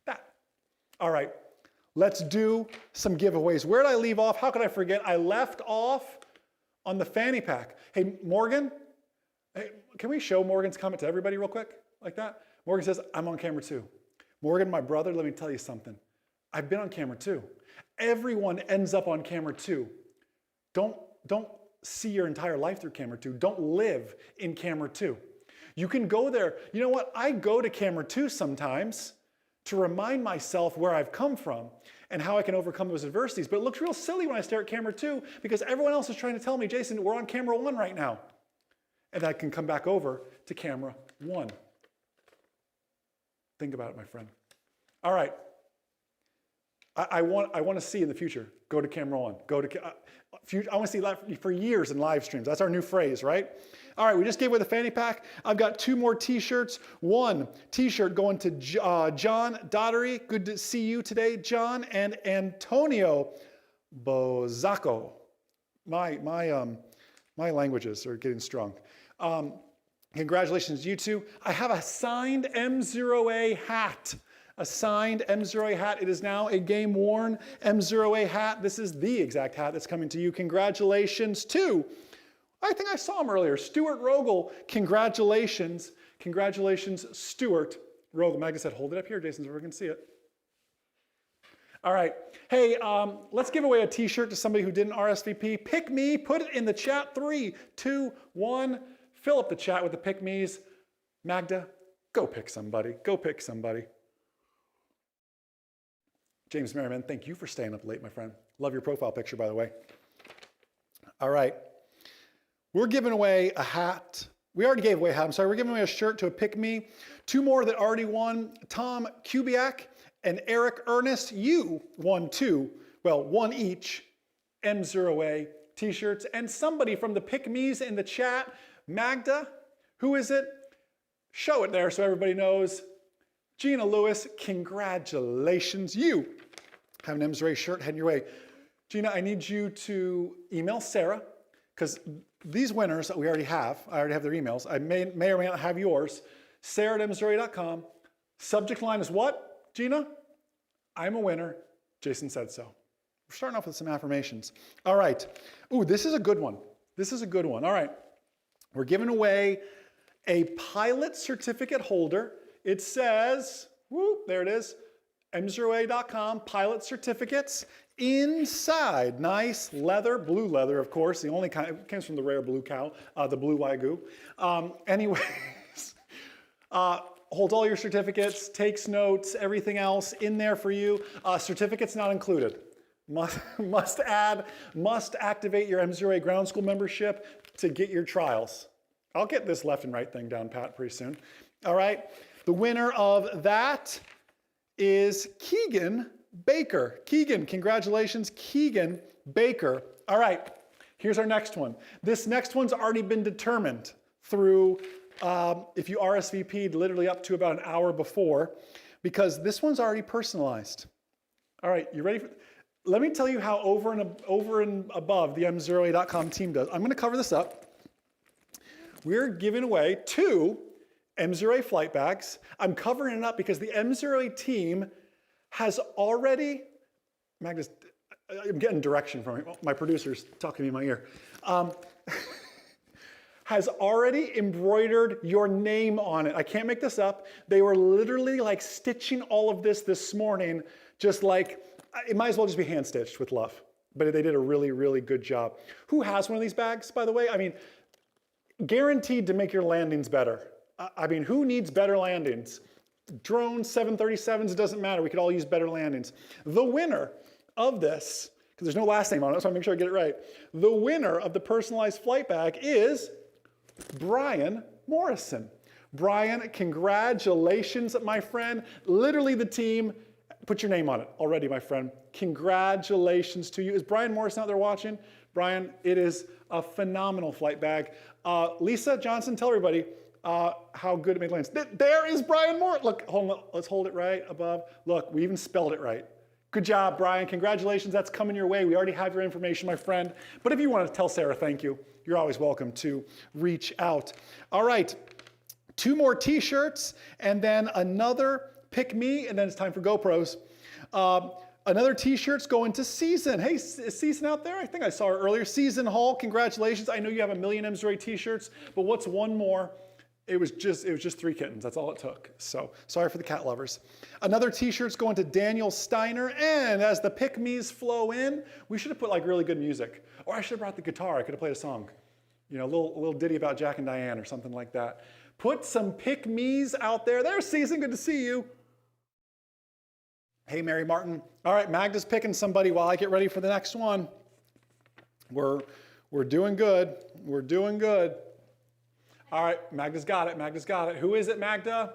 That. All right. Let's do some giveaways. Where did I leave off? How could I forget? I left off on the fanny pack. Hey, Morgan, can we show Morgan's comment to everybody real quick? Like that? Morgan says, I'm on camera 2. Morgan, my brother, let me tell you something. I've been on camera 2. Everyone ends up on camera 2. Don't see your entire life through camera 2. Don't live in camera 2. You can go there. You know what? I go to camera 2 sometimes to remind myself where I've come from and how I can overcome those adversities. But it looks real silly when I stare at camera 2 because everyone else is trying to tell me, Jason, we're on camera 1 right now. And I can come back over to camera 1. Think about it, my friend. All right. I want to see in the future. Go to camera 1. I want to see that for years in live streams. That's our new phrase, right? All right, we just gave away the fanny pack. I've got 2 more t-shirts. 1 t-shirt going to John Dottery. Good to see you today, John. And Antonio Bozacco. My languages are getting strong. Congratulations, you two. I have a signed M0A hat. A signed M0A hat. It is now a game-worn M0A hat. This is the exact hat that's coming to you. Congratulations to, I think I saw him earlier, Stuart Rogel. Congratulations. Congratulations, Stuart Rogel. Magda said, hold it up here, Jason, so we can see it. All right. Hey, let's give away a t-shirt to somebody who didn't RSVP. Pick me. Put it in the chat. 3, 2, 1. Fill up the chat with the pick me's. Magda, go pick somebody. Go pick somebody. James Merriman, thank you for staying up late, my friend. Love your profile picture, by the way. All right. We're giving away a hat. We already gave away a hat. I'm sorry. We're giving away a shirt to a pick me. 2 more that already won. Tom Kubiak and Eric Ernest. You won 2. Well, 1 each. M0A t-shirts. And somebody from the pick me's in the chat. Magda, who is it? Show it there so everybody knows. Gina Lewis, congratulations. You have an M0A shirt heading your way. Gina, I need you to email Sarah, because these winners that we already have, I already have their emails. I may or may not have yours. Sarah@m0a.com. Subject line is what, Gina? I'm a winner. Jason said so. We're starting off with some affirmations. All right. Ooh, this is a good one. This is a good one. All right. We're giving away a pilot certificate holder. It says, whoop, there it is, m0a.com, pilot certificates. Inside, nice leather, blue leather, of course, the only kind, it comes from the rare blue cow, the blue Wagyu. Anyways, holds all your certificates, takes notes, everything else in there for you. Certificates not included. Must activate your M0A ground school membership to get your trials. I'll get this left and right thing down pat pretty soon. All right. The winner of that is Keegan Baker. Keegan, congratulations, Keegan Baker. All right, here's our next one. This next one's already been determined through, if you RSVP'd literally up to about an hour before, because this one's already personalized. All right, you ready? Let me tell you how over and above the m0a.com team does. I'm gonna cover this up. We're giving away 2 M0A flight bags. I'm covering it up because the M0A team has already, Magda's, I'm getting direction from my producer's talking to me in my ear, has already embroidered your name on it. I can't make this up. They were literally like stitching all of this morning, just like, it might as well just be hand stitched with love. But they did a really, really good job. Who has one of these bags, by the way? I mean, guaranteed to make your landings better. I mean, who needs better landings? Drones, 737s, it doesn't matter. We could all use better landings. The winner of this, because there's no last name on it, so I make sure I get it right. The winner of the personalized flight bag is Brian Morrison. Brian, congratulations, my friend. Literally the team, put your name on it already, my friend. Congratulations to you. Is Brian Morrison out there watching? Brian, it is a phenomenal flight bag. Lisa Johnson, tell everybody how good it made lands. There is Brian Moore. Look, hold on, let's hold it right above. Look, we even spelled it right. Good job, Brian. Congratulations, that's coming your way. We already have your information, my friend. But if you want to tell Sarah thank you, you're always welcome to reach out. All right, 2 more t-shirts and then another pick me, and then it's time for GoPros. Another t-shirt's going to Season. Hey, is Season out there? I think I saw her earlier. Season Hall, congratulations. I know you have a million M0A t-shirts, but what's one more It was just 3 kittens. That's all it took. So sorry for the cat lovers. Another t-shirt's going to Daniel Steiner. And as the pick-me's flow in, we should have put like really good music. Or I should have brought the guitar. I could have played a song. You know, a little ditty about Jack and Diane or something like that. Put some pick-me's out there. There's Season, good to see you. Hey, Mary Martin. All right, Magda's picking somebody while I get ready for the next one. We're doing good. We're doing good. All right, Magda's got it. Magda's got it. Who is it, Magda?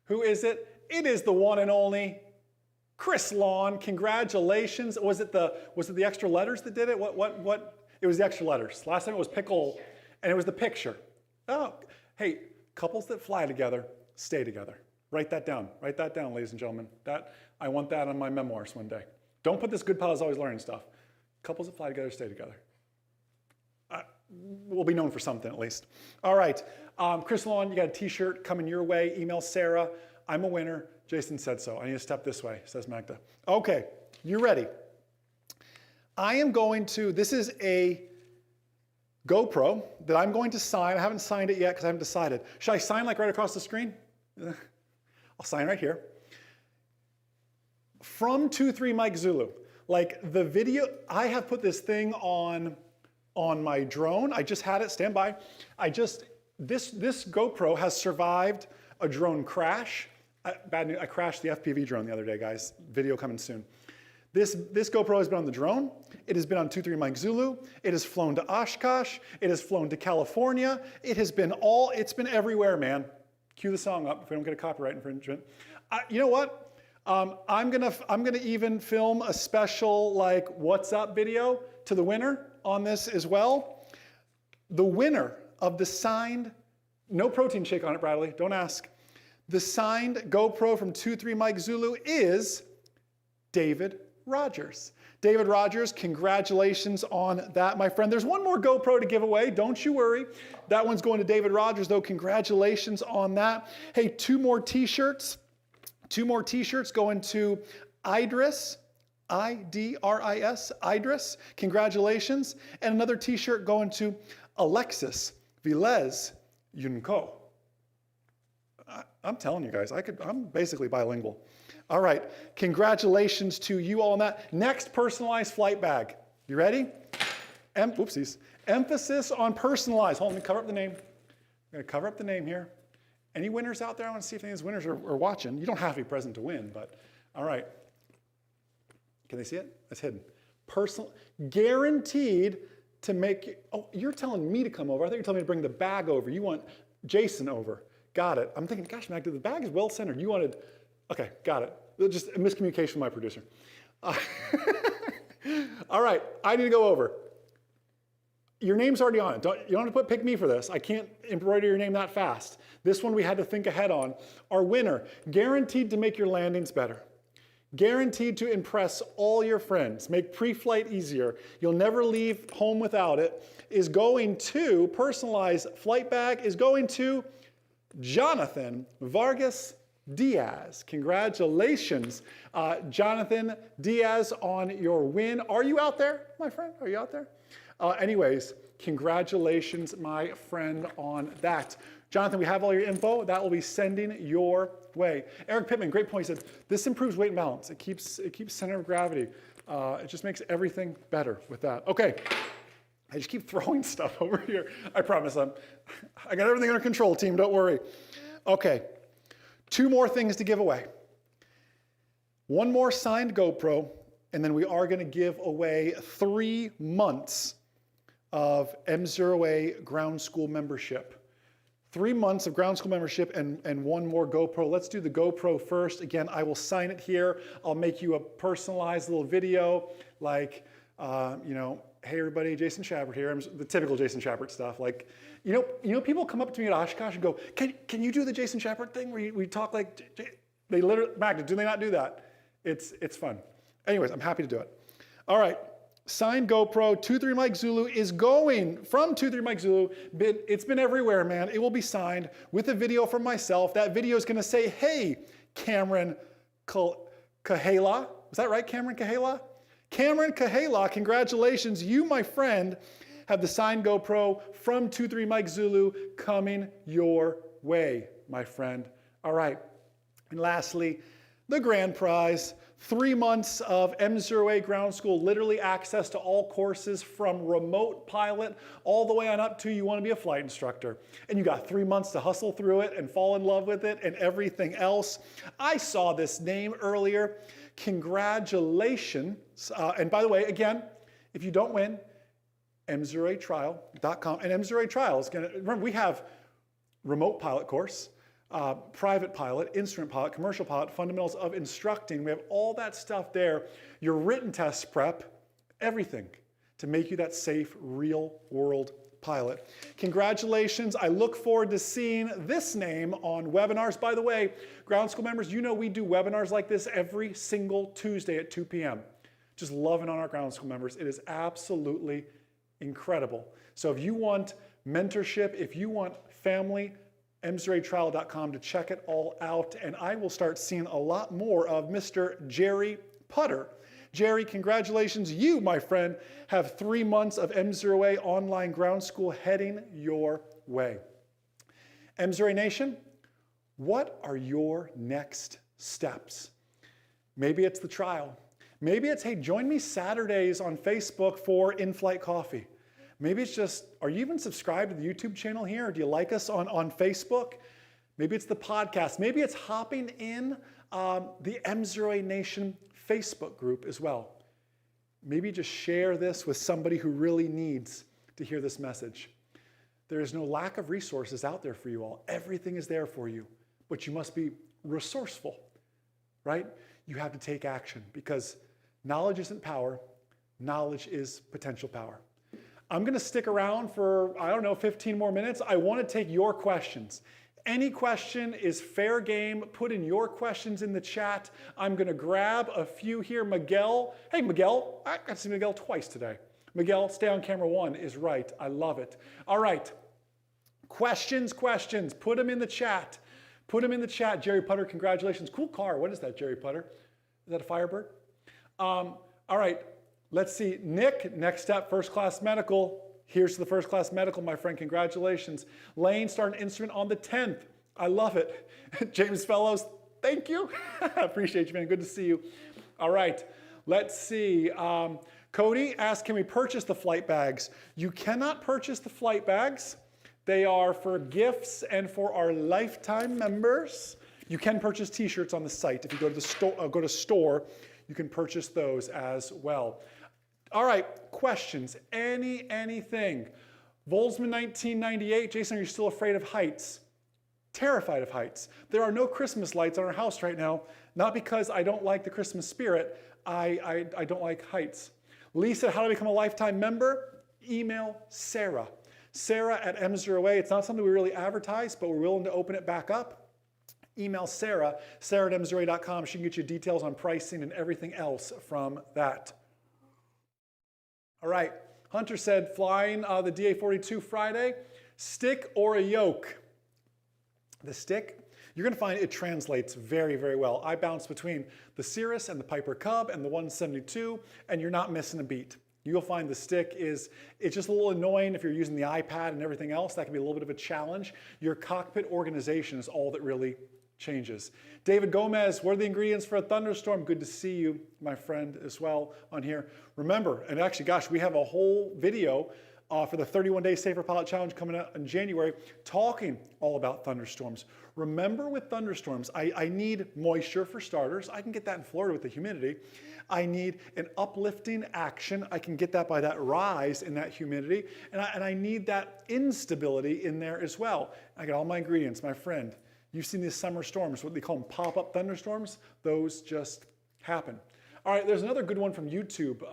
Who is it? It is the one and only Chris Lawn. Congratulations. Was it the extra letters that did it? What? It was the extra letters. Last time it was pickle, and it was the picture. Oh, hey, couples that fly together stay together. Write that down. Write that down, ladies and gentlemen. I want that on my memoirs one day. Don't put this good pal is always learning stuff. Couples that fly together stay together. We'll be known for something at least. All right, Chris Lawn, you got a t-shirt coming your way. Email Sarah. I'm a winner. Jason said so. I need to step this way, says Magda. Okay, you ready? I am going to, this is a GoPro that I'm going to sign. I haven't signed it yet because I haven't decided. Should I sign like right across the screen? I'll sign right here. From 23 Mike Zulu. Like the video, I have put this thing on my drone. I just had it, stand by. This GoPro has survived a drone crash. Bad news, I crashed the FPV drone the other day, guys. Video coming soon. This GoPro has been on the drone. It has been on 23 Mike Zulu. It has flown to Oshkosh. It has flown to California. It's been everywhere, man. Cue the song up if we don't get a copyright infringement. You know what? I'm gonna even film a special like what's up video to the winner on this as well. The winner of the signed, no protein shake on it, Bradley, don't ask. The signed GoPro from 23 Mike Zulu is David Rogers. David Rogers, congratulations on that, my friend. There's one more GoPro to give away, don't you worry. That one's going to David Rogers, though. Congratulations on that. Hey, 2 more t-shirts. 2 more t-shirts going to Idris, I-D-R-I-S, Idris. Congratulations. And another t-shirt going to Alexis Vilez Yunko. I'm telling you guys, I'm basically bilingual. All right, congratulations to you all on that. Next, personalized flight bag. You ready? Whoopsies. Emphasis on personalized. Hold on, let me cover up the name. I'm gonna cover up the name here. Any winners out there? I want to see if any of these winners are watching. You don't have to be present to win, but all right. Can they see it? It's hidden. Guaranteed to make, oh, you're telling me to come over. I thought you were telling me to bring the bag over. You want Jason over. Got it. I'm thinking, gosh, Magda, the bag is well centered. You wanted, okay, got it. Just a miscommunication with my producer. All right, I need to go over. Your name's already on it. You don't have to pick me for this. I can't embroider your name that fast. This one we had to think ahead on. Our winner, guaranteed to make your landings better. Guaranteed to impress all your friends, make pre-flight easier. You'll never leave home without it. Is going to, personalized flight bag, is going to Jonathan Vargas Diaz. Congratulations, Jonathan Diaz, on your win. Are you out there, my friend? Are you out there? Anyways, congratulations, my friend, on that. Jonathan, we have all your info. That will be sending your way. Eric Pittman, great point. He said, this improves weight and balance. It keeps center of gravity. It just makes everything better with that. Okay, I just keep throwing stuff over here. I promise I got everything under control, team, don't worry. Okay, 2 more things to give away. 1 more signed GoPro, and then we are gonna give away 3 months of M0A ground school membership. 3 months of ground school membership and 1 more GoPro. Let's do the GoPro first. Again, I will sign it here. I'll make you a personalized little video like, you know, hey everybody, Jason Schappert here. The typical Jason Schappert stuff. Like, you know, people come up to me at Oshkosh and go, can you do the Jason Schappert thing where we talk like, they literally, Magda, do they not do that? It's fun. Anyways, I'm happy to do it. All right. Signed GoPro, 23 Mike Zulu is going from 23 Mike Zulu. It's been everywhere, man. It will be signed with a video from myself. That video is going to say, hey, Cameron Cahala. Was that right, Cameron Cahala? Cameron Cahala, congratulations. You, my friend, have the signed GoPro from 23 Mike Zulu coming your way, my friend. All right. And lastly, the grand prize, 3 months of M0A ground school, literally access to all courses from remote pilot all the way on up to you want to be a flight instructor. And you got 3 months to hustle through it and fall in love with it and everything else. I saw this name earlier. Congratulations. And by the way, again, if you don't win, m0atrial.com. And M0A Trial is going to, remember, we have remote pilot course, private pilot, instrument pilot, commercial pilot, fundamentals of instructing. We have all that stuff there. Your written test prep, everything to make you that safe, real world pilot. Congratulations. I look forward to seeing this name on webinars. By the way, ground school members, you know we do webinars like this every single Tuesday at 2 p.m. Just loving on our ground school members. It is absolutely incredible. So if you want mentorship, if you want family, m0atrial.com to check it all out. And I will start seeing a lot more of Mr. Jerry Putter. Jerry, congratulations. You, my friend, have 3 months of M0A online ground school heading your way. M0A Nation, what are your next steps? Maybe it's the trial. Maybe it's, hey, join me Saturdays on Facebook for in-flight coffee. Maybe it's just, are you even subscribed to the YouTube channel here? Or do you like us on Facebook? Maybe it's the podcast. Maybe it's hopping in the M0A Nation Facebook group as well. Maybe just share this with somebody who really needs to hear this message. There is no lack of resources out there for you all. Everything is there for you, but you must be resourceful, right? You have to take action because knowledge isn't power. Knowledge is potential power. I'm going to stick around for, 15 more minutes. I want to take your questions. Any question is fair game. Put in your questions in the chat. I'm going to grab a few here. Miguel. Hey, Miguel. I got to see Miguel twice today. Miguel, stay on camera 1 is right. I love it. All right. Questions. Put them in the chat. Jerry Putter, congratulations. Cool car. What is that, Jerry Putter? Is that a Firebird? All right. Let's see, Nick, next step, first class medical. Here's to the first class medical, my friend, congratulations. Lane, start an instrument on the 10th. I love it. James Fellows, thank you. Appreciate you, man, good to see you. All right, let's see. Cody asked, can we purchase the flight bags? You cannot purchase the flight bags. They are for gifts and for our lifetime members. You can purchase t-shirts on the site. If you go to the store, you can purchase those as well. All right, questions, anything. Volsman 1998, Jason, are you still afraid of heights? Terrified of heights. There are no Christmas lights on our house right now, not because I don't like the Christmas spirit, I don't like heights. Lisa, how to become a lifetime member? Email Sarah. Sarah at M0A, it's not something we really advertise, but we're willing to open it back up. Email Sarah, Sarah at m0a.com. She can get you details on pricing and everything else from that. All right, Hunter said, flying the DA-42 Friday, stick or a yoke? The stick, you're going to find it translates very, very well. I bounce between the Cirrus and the Piper Cub and the 172, and you're not missing a beat. You'll find the stick it's just a little annoying if you're using the iPad and everything else. That can be a little bit of a challenge. Your cockpit organization is all that really changes. David Gomez, what are the ingredients for a thunderstorm? Good to see you, my friend, as well on here. Remember, and actually, gosh, we have a whole video for the 31-Day Safer Pilot Challenge coming out in January talking all about thunderstorms. Remember with thunderstorms, I need moisture for starters. I can get that in Florida with the humidity. I need an uplifting action. I can get that by that rise in that humidity. And I need that instability in there as well. I got all my ingredients, my friend. You've seen these summer storms, what they call them pop-up thunderstorms. Those just happen. All right, there's another good one from YouTube,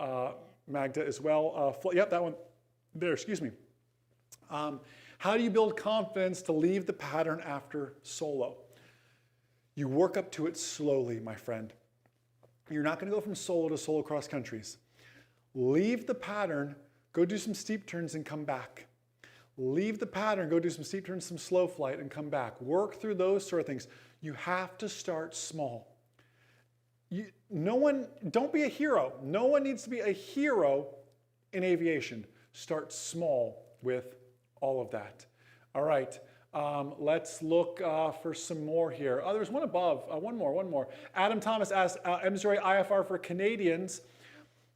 Magda, as well. Yep, that one there, excuse me. How do you build confidence to leave the pattern after solo? You work up to it slowly, my friend. You're not going to go from solo to solo cross countries. Leave the pattern, go do some steep turns and come back. Leave the pattern, go do some steep turns, some slow flight, and come back. Work through those sort of things. You have to start small. Don't be a hero. No one needs to be a hero in aviation. Start small with all of that. All right, let's look for some more here. Oh, there's one above, one more. Adam Thomas asked, MSRA IFR for Canadians.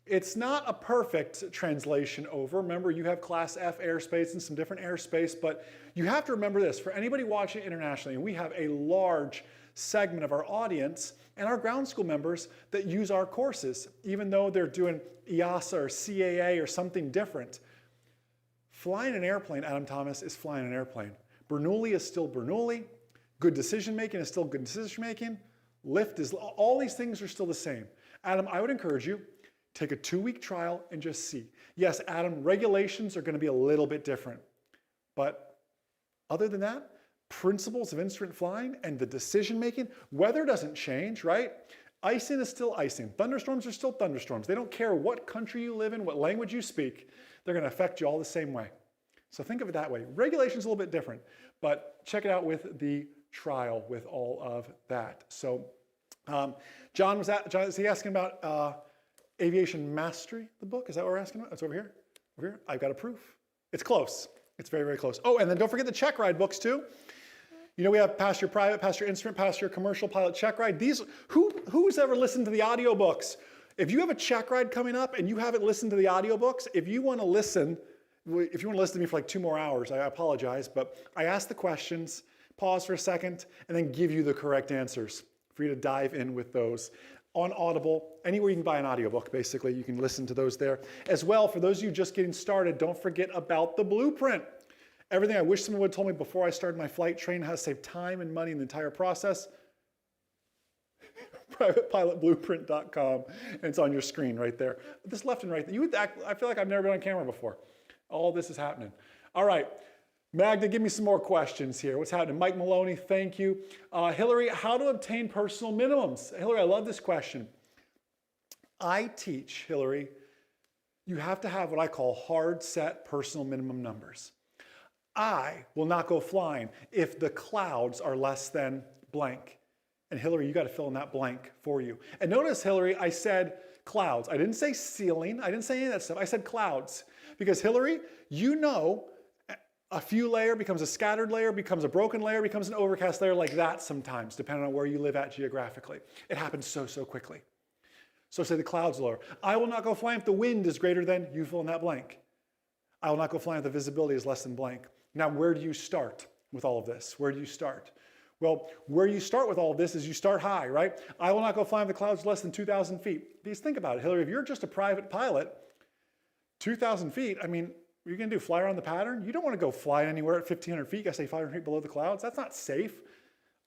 It's not a perfect translation over. Remember, you have Class F airspace and some different airspace, but you have to remember this. For anybody watching internationally, and we have a large segment of our audience and our ground school members that use our courses, even though they're doing EASA or CAA or something different. Flying an airplane, Adam Thomas, is flying an airplane. Bernoulli is still Bernoulli. Good decision making is still good decision making. Lift is, all these things are still the same. Adam, I would encourage you, take a 2-week trial and just see. Yes, Adam, regulations are going to be a little bit different. But other than that, principles of instrument flying and the decision making, weather doesn't change, right? Icing is still icing. Thunderstorms are still thunderstorms. They don't care what country you live in, what language you speak. They're going to affect you all the same way. So think of it that way. Regulation's a little bit different, but check it out with the trial with all of that. So John, is he asking about Aviation Mastery, the book? Is that what we're asking about? It's over here. Over here. I've got a proof. It's close. It's very, very close. Oh, and then don't forget the check ride books too. You know, we have Pass Your Private, Pass Your Instrument, Pass Your Commercial, Pilot Check Ride. These, who's ever listened to the audio books? If you have a check ride coming up and you haven't listened to the audio books, if you want to listen to me for like 2 more hours, I apologize, but I ask the questions, pause for a second, and then give you the correct answers for you to dive in with those. On Audible, anywhere you can buy an audiobook, basically, you can listen to those there. As well, for those of you just getting started, don't forget about the blueprint. Everything I wish someone would have told me before I started my flight training, how to save time and money in the entire process. privatepilotblueprint.com, and it's on your screen right there. This left and right, I feel like I've never been on camera before. All this is happening. All right, Magda, give me some more questions here. What's happening? Mike Maloney, thank you. Hillary, how to obtain personal minimums? Hillary, I love this question. I teach, Hillary, you have to have what I call hard set personal minimum numbers. I will not go flying if the clouds are less than blank. And Hillary, you got to fill in that blank for you. And notice, Hillary, I said clouds. I didn't say ceiling. I didn't say any of that stuff. I said clouds. Because Hillary, you know, a few layer becomes a scattered layer, becomes a broken layer, becomes an overcast layer like that sometimes, depending on where you live at geographically. It happens so quickly. So say the clouds lower. I will not go flying if the wind is greater than, you fill in that blank. I will not go flying if the visibility is less than blank. Now, where do you start with all of this? Where do you start? Well, where you start with all of this is you start high, right? I will not go flying if the clouds less than 2,000 feet. Because think about it, Hillary, if you're just a private pilot, 2,000 feet, I mean, what are you going to do, fly around the pattern? You don't want to go fly anywhere at 1,500 feet. You got to stay 500 feet below the clouds. That's not safe.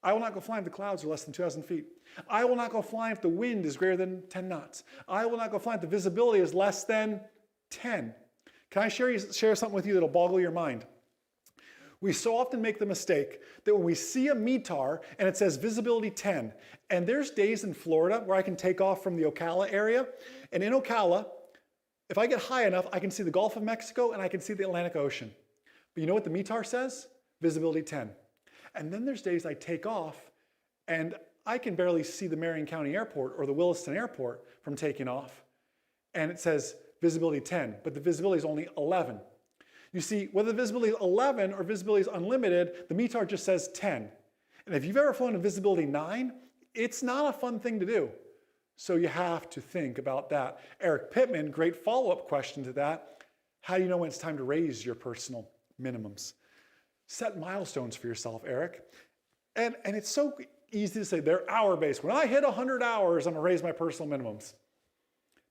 I will not go flying if the clouds are less than 2,000 feet. I will not go flying if the wind is greater than 10 knots. I will not go flying if the visibility is less than 10. Can I share something with you that'll boggle your mind? We so often make the mistake that when we see a METAR and it says visibility 10, and there's days in Florida where I can take off from the Ocala area, and in Ocala, if I get high enough, I can see the Gulf of Mexico and I can see the Atlantic Ocean. But you know what the METAR says? Visibility 10. And then there's days I take off and I can barely see the Marion County Airport or the Williston Airport from taking off. And it says visibility 10, but the visibility is only 11. You see, whether the visibility is 11 or visibility is unlimited, the METAR just says 10. And if you've ever flown a visibility 9, it's not a fun thing to do. So you have to think about that. Eric Pittman, great follow-up question to that. How do you know when it's time to raise your personal minimums? Set milestones for yourself, Eric. And it's so easy to say they're hour-based. When I hit 100 hours, I'm gonna raise my personal minimums.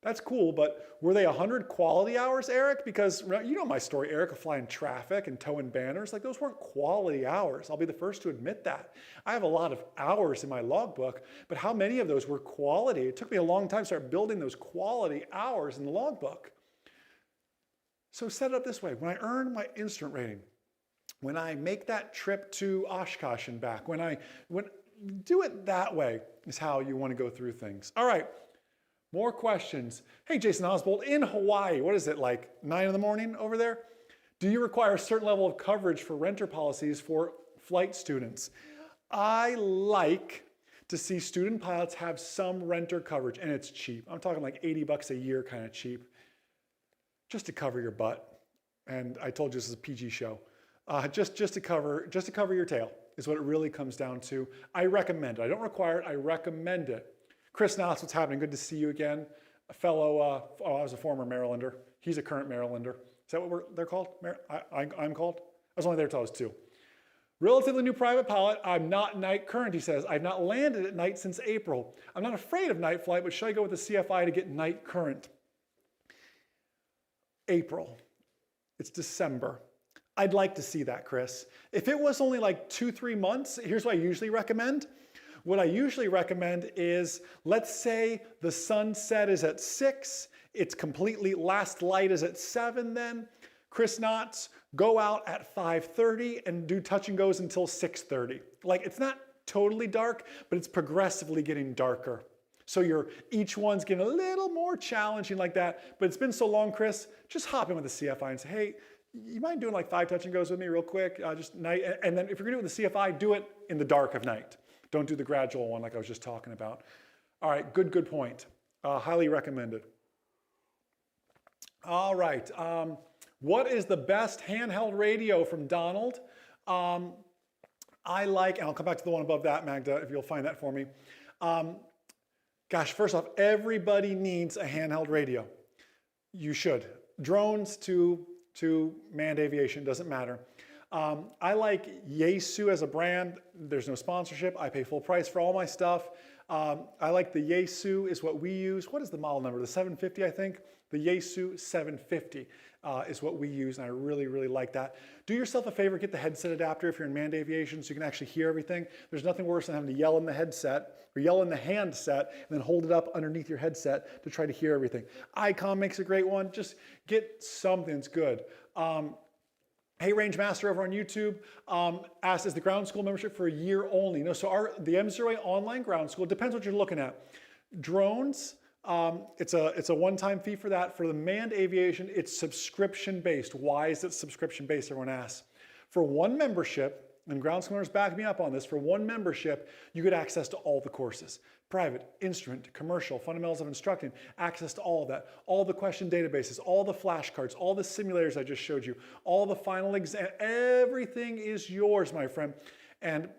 That's cool, but were they 100 quality hours, Eric? Because you know my story, Eric, of flying traffic and towing banners. Like those weren't quality hours. I'll be the first to admit that. I have a lot of hours in my logbook, but how many of those were quality? It took me a long time to start building those quality hours in the logbook. So set it up this way. When I earn my instrument rating, when I make that trip to Oshkosh and back, do it that way is how you want to go through things. All right. More questions. Hey, Jason Oswald, in Hawaii, what is it, like 9 in the morning over there? Do you require a certain level of coverage for renter policies for flight students? I like to see student pilots have some renter coverage, and it's cheap. I'm talking like $80 a year kind of cheap, just to cover your butt. And I told you this is a PG show. Just to cover your tail is what it really comes down to. I recommend it. I don't require it. I recommend it. Chris Knotts, what's happening? Good to see you again. A fellow, I was a former Marylander. He's a current Marylander. Is that what they're called? I'm called? I was only there till I was 2. Relatively new private pilot. I'm not night current, he says. I've not landed at night since April. I'm not afraid of night flight, but should I go with the CFI to get night current? April. It's December. I'd like to see that, Chris. If it was only like 2-3 months, here's what I usually recommend. What I usually recommend is, let's say the sunset is at 6, it's completely, last light is at 7 then. Chris Knotts, go out at 5:30 and do touch and goes until 6:30. Like, it's not totally dark, but it's progressively getting darker. So each one's getting a little more challenging like that. But it's been so long, Chris, just hop in with the CFI and say, hey, you mind doing like 5 touch and goes with me real quick? Just night. And then if you're gonna do it with the CFI, do it in the dark of night. Don't do the gradual one like I was just talking about. All right, good point. Highly recommended. All right, what is the best handheld radio from Donald? I like, and I'll come back to the one above that, Magda, if you'll find that for me. Gosh, first off, everybody needs a handheld radio. You should. Drones to manned aviation, doesn't matter. I like Yaesu as a brand. There's no sponsorship. I pay full price for all my stuff. I like the Yaesu is what we use. What is the model number? The 750, I think. The Yaesu 750 is what we use, and I really, really like that. Do yourself a favor, get the headset adapter if you're in manned aviation so you can actually hear everything. There's nothing worse than having to yell in the headset or yell in the handset and then hold it up underneath your headset to try to hear everything. ICOM makes a great one. Just get something that's good. Hey, Range Master over on YouTube asked, is the ground school membership for a year only? No, so the M0A online ground school, depends what you're looking at. Drones, it's a one-time fee for that. For the manned aviation, it's subscription-based. Why is it subscription-based, everyone asks? For one membership, and ground school members back me up on this, for one membership, you get access to all the courses. Private, instrument, commercial, fundamentals of instructing, access to all of that, all the question databases, all the flashcards, all the simulators I just showed you, all the final exam, everything is yours, my friend. And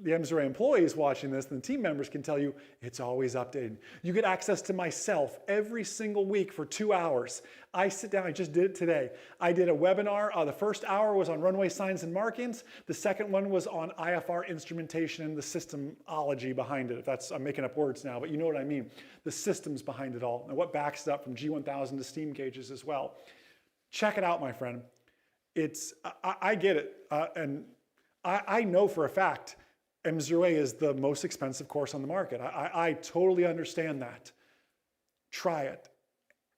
the M0A employees watching this and the team members can tell you it's always updated. You get access to myself every single week for 2 hours. I sit down, I just did it today. I did a webinar. The first hour was on runway signs and markings. The second one was on IFR instrumentation and the systemology behind it. I'm making up words now, but you know what I mean. The systems behind it all and what backs it up from G1000 to steam gauges as well. Check it out, my friend. I get it. And I know for a fact M0A is the most expensive course on the market. I totally understand that. Try it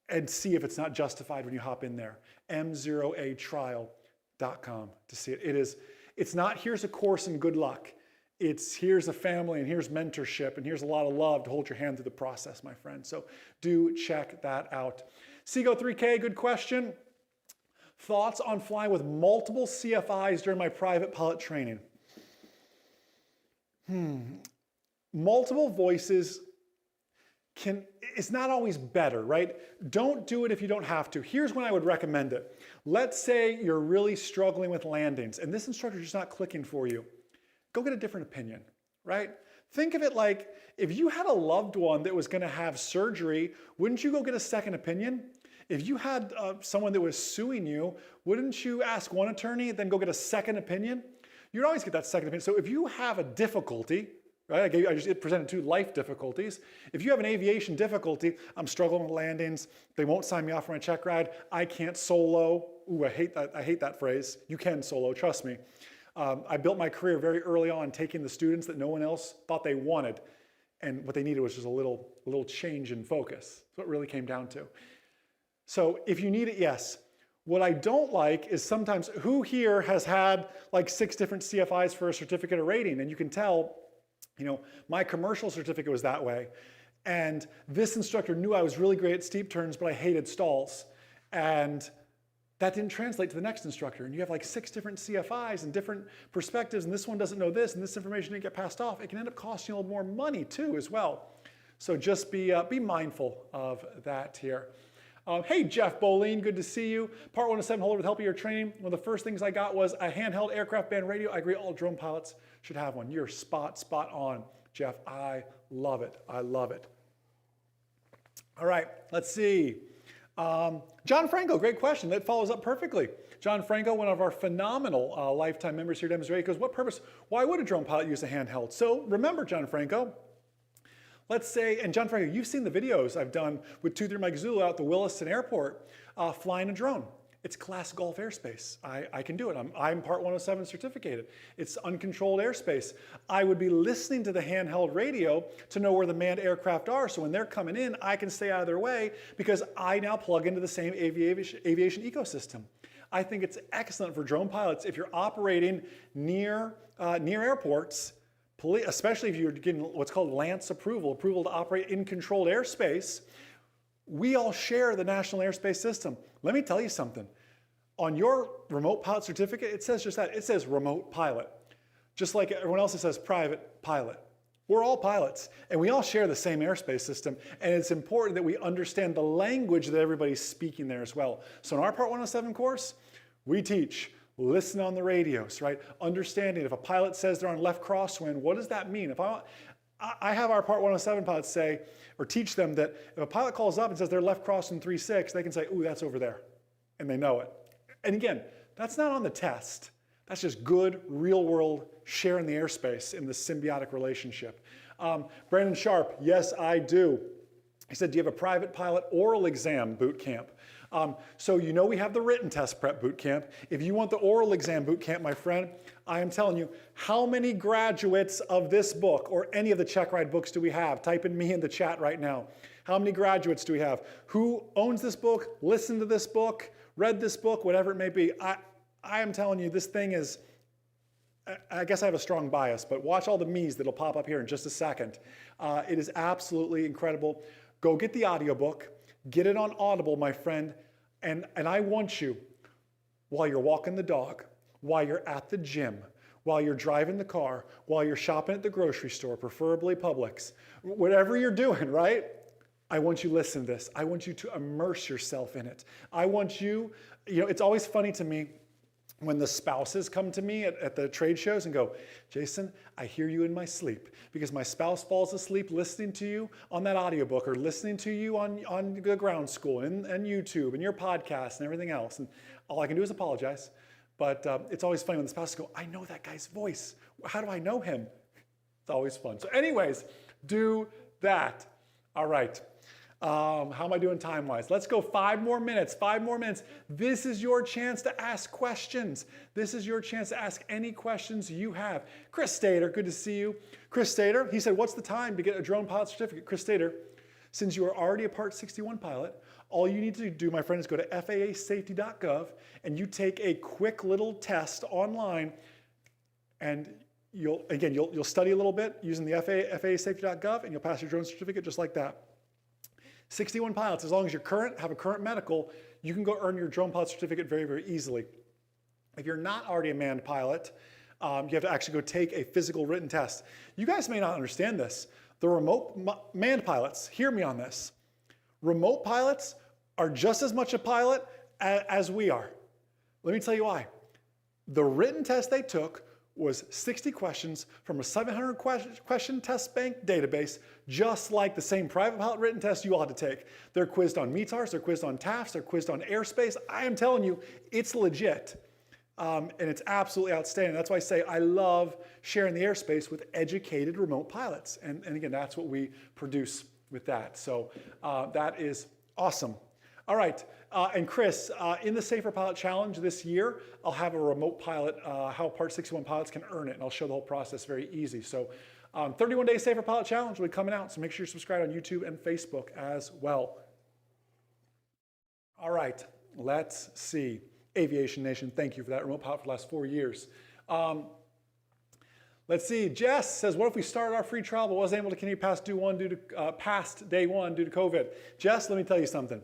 and see if it's not justified when you hop in there. M0atrial.com to see it. It's not here's a course and good luck. It's here's a family and here's mentorship and here's a lot of love to hold your hand through the process, my friend. So do check that out. Seago 3K, good question. Thoughts on flying with multiple CFIs during my private pilot training? Multiple voices it's not always better, right? Don't do it if you don't have to. Here's when I would recommend it. Let's say you're really struggling with landings and this instructor is just not clicking for you. Go get a different opinion, right? Think of it like if you had a loved one that was going to have surgery, wouldn't you go get a second opinion? If you had someone that was suing you, wouldn't you ask one attorney, then go get a second opinion? You'd always get that second opinion. So if you have a difficulty, right? I just presented 2 life difficulties. If you have an aviation difficulty, I'm struggling with landings, they won't sign me off for my check ride, I can't solo. Ooh, I hate that phrase. You can solo, trust me. I built my career very early on taking the students that no one else thought they wanted, and what they needed was just a little change in focus. That's what it really came down to. So if you need it, yes. What I don't like is sometimes, who here has had like 6 different CFIs for a certificate of rating? And you can tell, my commercial certificate was that way. And this instructor knew I was really great at steep turns, but I hated stalls. And that didn't translate to the next instructor. And you have like 6 different CFIs and different perspectives, and this one doesn't know this, and this information didn't get passed off. It can end up costing you a little more money too as well. So just be mindful of that here. Hey, Jeff Boleen, good to see you. Part 107 holder with help of your training. One of the first things I got was a handheld aircraft band radio. I agree all drone pilots should have one. You're spot on, Jeff. I love it. I love it. All right, let's see. John Franco, great question. That follows up perfectly. John Franco, one of our phenomenal lifetime members here at Demonstrate, goes, what purpose, why would a drone pilot use a handheld? So remember, John Franco, let's say, and John Franco, you've seen the videos I've done with 2-3 Mike Zulu out the Williston Airport flying a drone. It's class Gulf airspace. I can do it. I'm Part 107 certificated. It's uncontrolled airspace. I would be listening to the handheld radio to know where the manned aircraft are, so when they're coming in, I can stay out of their way because I now plug into the same aviation ecosystem. I think it's excellent for drone pilots if you're operating near airports, especially if you're getting what's called LANCE approval to operate in controlled airspace. We all share the National Airspace System. Let me tell you something. On your remote pilot certificate, it says just that. It says remote pilot. Just like everyone else, it says private pilot. We're all pilots, and we all share the same airspace system, and it's important that we understand the language that everybody's speaking there as well. So in our Part 107 course, we teach listen on the radios, right? Understanding if a pilot says they're on left crosswind, what does that mean? If I have our Part 107 pilots say, or teach them that if a pilot calls up and says they're left crossing 3-6, they can say, ooh, that's over there, and they know it. And again, that's not on the test. That's just good, real world sharing the airspace in this symbiotic relationship. Brandon Sharp, yes, I do. He said, do you have a private pilot oral exam boot camp? So you know we have the written test prep boot camp. If you want the oral exam boot camp, my friend, I am telling you, how many graduates of this book or any of the Check Ride books do we have? Type in me in the chat right now. How many graduates do we have? Who owns this book, listened to this book, read this book, whatever it may be? I am telling you, this thing is, I guess I have a strong bias, but watch all the me's that'll pop up here in just a second. It is absolutely incredible. Go get the audiobook. Get it on Audible, my friend, and I want you, while you're walking the dog, while you're at the gym, while you're driving the car, while you're shopping at the grocery store, preferably Publix, whatever you're doing, right? I want you to listen to this. I want you to immerse yourself in it. I want you, it's always funny to me when the spouses come to me at the trade shows and go, Jason, I hear you in my sleep, because my spouse falls asleep listening to you on that audiobook or listening to you on the ground school and YouTube and your podcast and everything else. And all I can do is apologize. But it's always funny when the spouses go, I know that guy's voice. How do I know him? It's always fun. So anyways, do that. All right. How am I doing time-wise? Let's go 5 more minutes, 5 more minutes. This is your chance to ask questions. This is your chance to ask any questions you have. Chris Stater, good to see you. Chris Stater, he said, what's the time to get a drone pilot certificate? Chris Stater, since you are already a Part 61 pilot, all you need to do, my friend, is go to FAAsafety.gov and you take a quick little test online, and you'll study a little bit using the FAAsafety.gov, and you'll pass your drone certificate just like that. 61 pilots, as long as you're have a current medical, you can go earn your drone pilot certificate very, very easily. If you're not already a manned pilot, you have to actually go take a physical written test. You guys may not understand this. The remote manned pilots, hear me on this. Remote pilots are just as much a pilot as we are. Let me tell you why. The written test they took was 60 questions from a 700 question test bank database, just like the same private pilot written test you all had to take. They're quizzed on METARs, they're quizzed on TAFs, they're quizzed on airspace. I am telling you, it's legit. And it's absolutely outstanding. That's why I say I love sharing the airspace with educated remote pilots. And again, that's what we produce with that. So that is awesome. All right, and Chris, in the Safer Pilot Challenge this year, I'll have a remote pilot, how Part 61 pilots can earn it, and I'll show the whole process very easy. So 31-day Safer Pilot Challenge will be coming out, so make sure you're subscribed on YouTube and Facebook as well. All right, let's see. Aviation Nation, thank you for that. Remote pilot for the last 4 years. Let's see, Jess says, what if we started our free trial but wasn't able to continue past day one due to COVID? Jess, let me tell you something.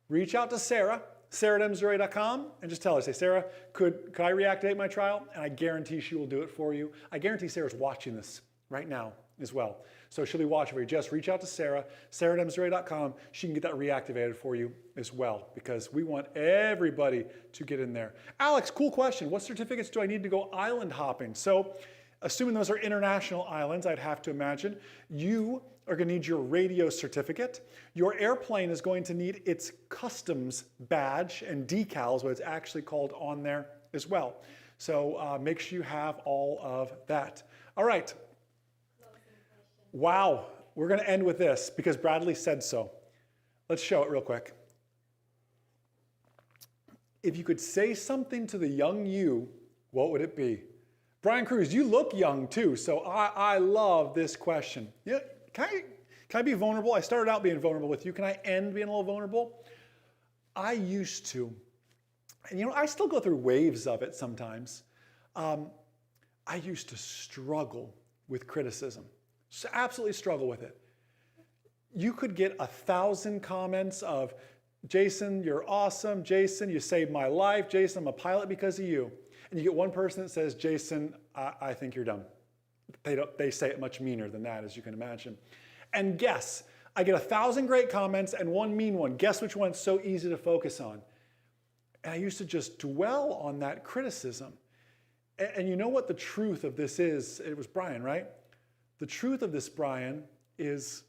Reach out to Sarah, sarah@mzurray.com, and just tell her, say, Sarah, could I reactivate my trial? And I guarantee she will do it for you. I guarantee Sarah's watching this right now, as well. So she'll be watching for you. Just reach out to Sarah, sarah@mzray.com. She can get that reactivated for you as well, because we want everybody to get in there. Alex, cool question. What certificates do I need to go island hopping? So assuming those are international islands, I'd have to imagine, you are going to need your radio certificate. Your airplane is going to need its customs badge and decals, what it's actually called, on there as well. So make sure you have all of that. All right. Wow. We're going to end with this because Bradley said so. Let's show it real quick. If you could say something to the young you, what would it be? Brian Cruz, you look young too, so I love this question. Yeah, can I be vulnerable? I started out being vulnerable with you. Can I end being a little vulnerable? I used to, and I still go through waves of it sometimes. I used to struggle with criticism. So absolutely struggle with it. You could get 1,000 comments of, Jason, you're awesome. Jason, you saved my life. Jason, I'm a pilot because of you. And you get one person that says, Jason, I think you're dumb. They say it much meaner than that, as you can imagine. And guess, I get 1,000 great comments and one mean one. Guess which one's so easy to focus on? And I used to just dwell on that criticism. And you know what the truth of this is? It was Brian, right? The truth of this, Brian, is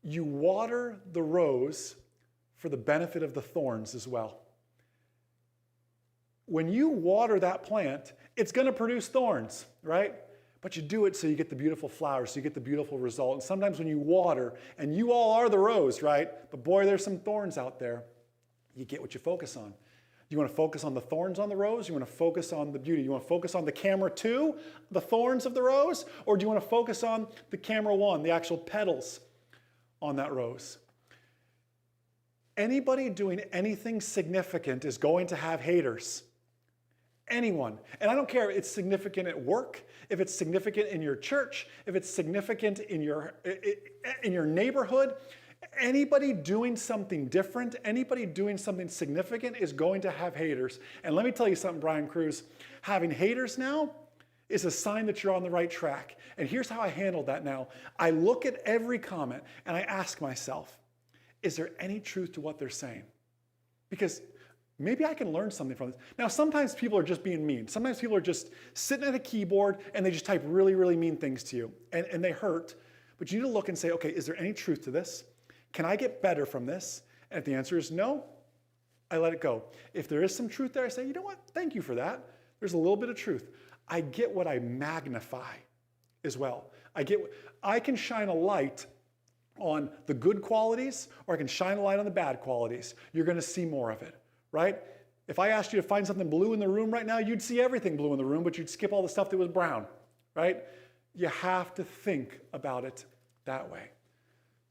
you water the rose for the benefit of the thorns as well. When you water that plant, it's going to produce thorns, right? But you do it so you get the beautiful flowers, so you get the beautiful result. And sometimes when you water, and you all are the rose, right? But boy, there's some thorns out there. You get what you focus on. You want to focus on the thorns on the rose? You want to focus on the beauty? You want to focus on the camera 2, the thorns of the rose? Or do you want to focus on the camera 1, the actual petals on that rose? Anybody doing anything significant is going to have haters. Anyone. And I don't care if it's significant at work, if it's significant in your church, if it's significant in your neighborhood. Anybody doing something different, anybody doing something significant is going to have haters. And let me tell you something, Brian Cruz. Having haters now is a sign that you're on the right track. And here's how I handle that now. I look at every comment and I ask myself, is there any truth to what they're saying? Because maybe I can learn something from this. Now, sometimes people are just being mean. Sometimes people are just sitting at a keyboard and they just type really, really mean things to you. And they hurt. But you need to look and say, okay, is there any truth to this? Can I get better from this? And if the answer is no, I let it go. If there is some truth there, I say, you know what? Thank you for that. There's a little bit of truth. I get what I magnify as well. I can shine a light on the good qualities, or I can shine a light on the bad qualities. You're going to see more of it, right? If I asked you to find something blue in the room right now, you'd see everything blue in the room, but you'd skip all the stuff that was brown, right? You have to think about it that way.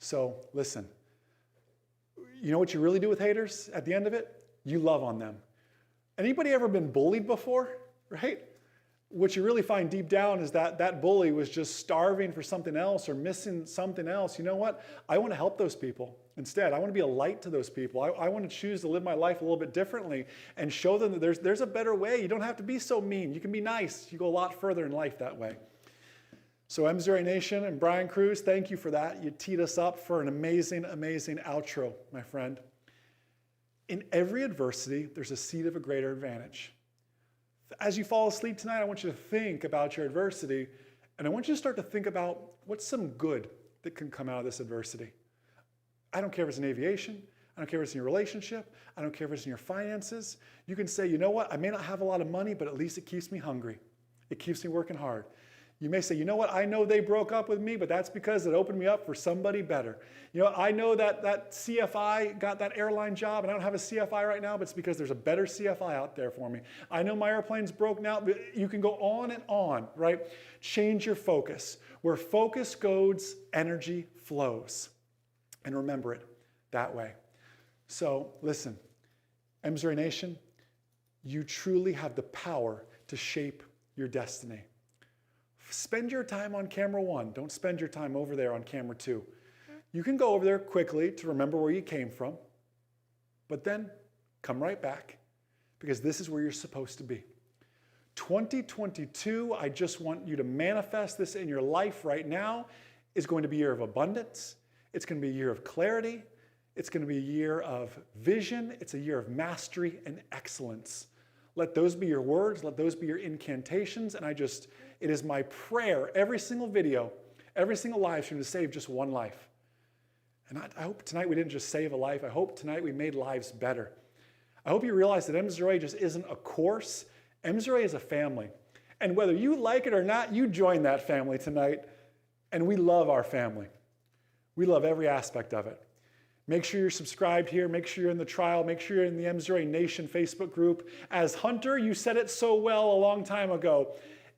So listen, you know what you really do with haters at the end of it? You love on them. Anybody ever been bullied before, right? What you really find deep down is that that bully was just starving for something else or missing something else. You know what? I want to help those people. Instead, I want to be a light to those people. I want to choose to live my life a little bit differently and show them that there's a better way. You don't have to be so mean. You can be nice. You go a lot further in life that way. So MZRA Nation and Brian Cruz, thank you for that. You teed us up for an amazing, amazing outro, my friend. In every adversity, there's a seed of a greater advantage. As you fall asleep tonight, I want you to think about your adversity, and I want you to start to think about what's some good that can come out of this adversity. I don't care if it's in aviation. I don't care if it's in your relationship. I don't care if it's in your finances. You can say, you know what? I may not have a lot of money, but at least it keeps me hungry. It keeps me working hard. You may say, you know what, I know they broke up with me, but that's because it opened me up for somebody better. You know, I know that CFI got that airline job, and I don't have a CFI right now, but it's because there's a better CFI out there for me. I know my airplane's broke now, but you can go on and on, right? Change your focus. Where focus goes, energy flows. And remember it that way. So listen, MZRA Nation, you truly have the power to shape your destiny. Spend your time on camera 1. Don't spend your time over there on camera 2. You can go over there quickly to remember where you came from, but then come right back, because this is where you're supposed to be. 2022, I just want you to manifest this in your life right now, is going to be a year of abundance. It's going to be a year of clarity. It's going to be a year of vision. It's a year of mastery and excellence. Let those be your words. Let those be your incantations. And it is my prayer, every single video, every single live stream, to save just one life. And I hope tonight we didn't just save a life. I hope tonight we made lives better. I hope you realize that MZRA just isn't a course. MZRA is a family. And whether you like it or not, you join that family tonight. And we love our family. We love every aspect of it. Make sure you're subscribed here. Make sure you're in the trial. Make sure you're in the MZRA Nation Facebook group. As Hunter, you said it so well a long time ago.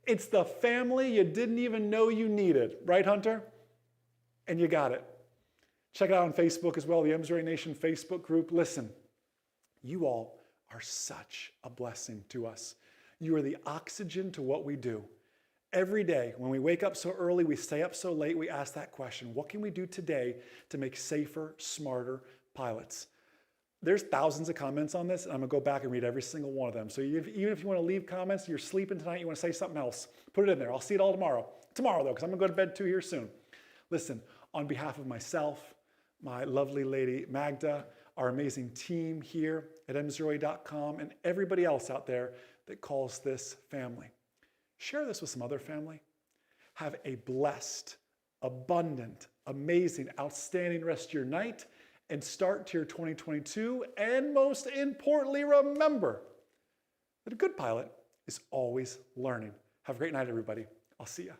It's the family you didn't even know you needed. Right, Hunter? And you got it. Check it out on Facebook as well, the MZRA Nation Facebook group. Listen, you all are such a blessing to us. You are the oxygen to what we do. Every day, when we wake up so early, we stay up so late, we ask that question, what can we do today to make safer, smarter pilots? There's thousands of comments on this, and I'm gonna go back and read every single one of them. So even if you wanna leave comments, you're sleeping tonight, you wanna say something else, put it in there. I'll see it all tomorrow. Tomorrow though, because I'm gonna go to bed too here soon. Listen, on behalf of myself, my lovely lady Magda, our amazing team here at mzroy.com, and everybody else out there that calls this family, share this with some other family. Have a blessed, abundant, amazing, outstanding rest of your night and start to your 2022. And most importantly, remember that a good pilot is always learning. Have a great night, everybody. I'll see you.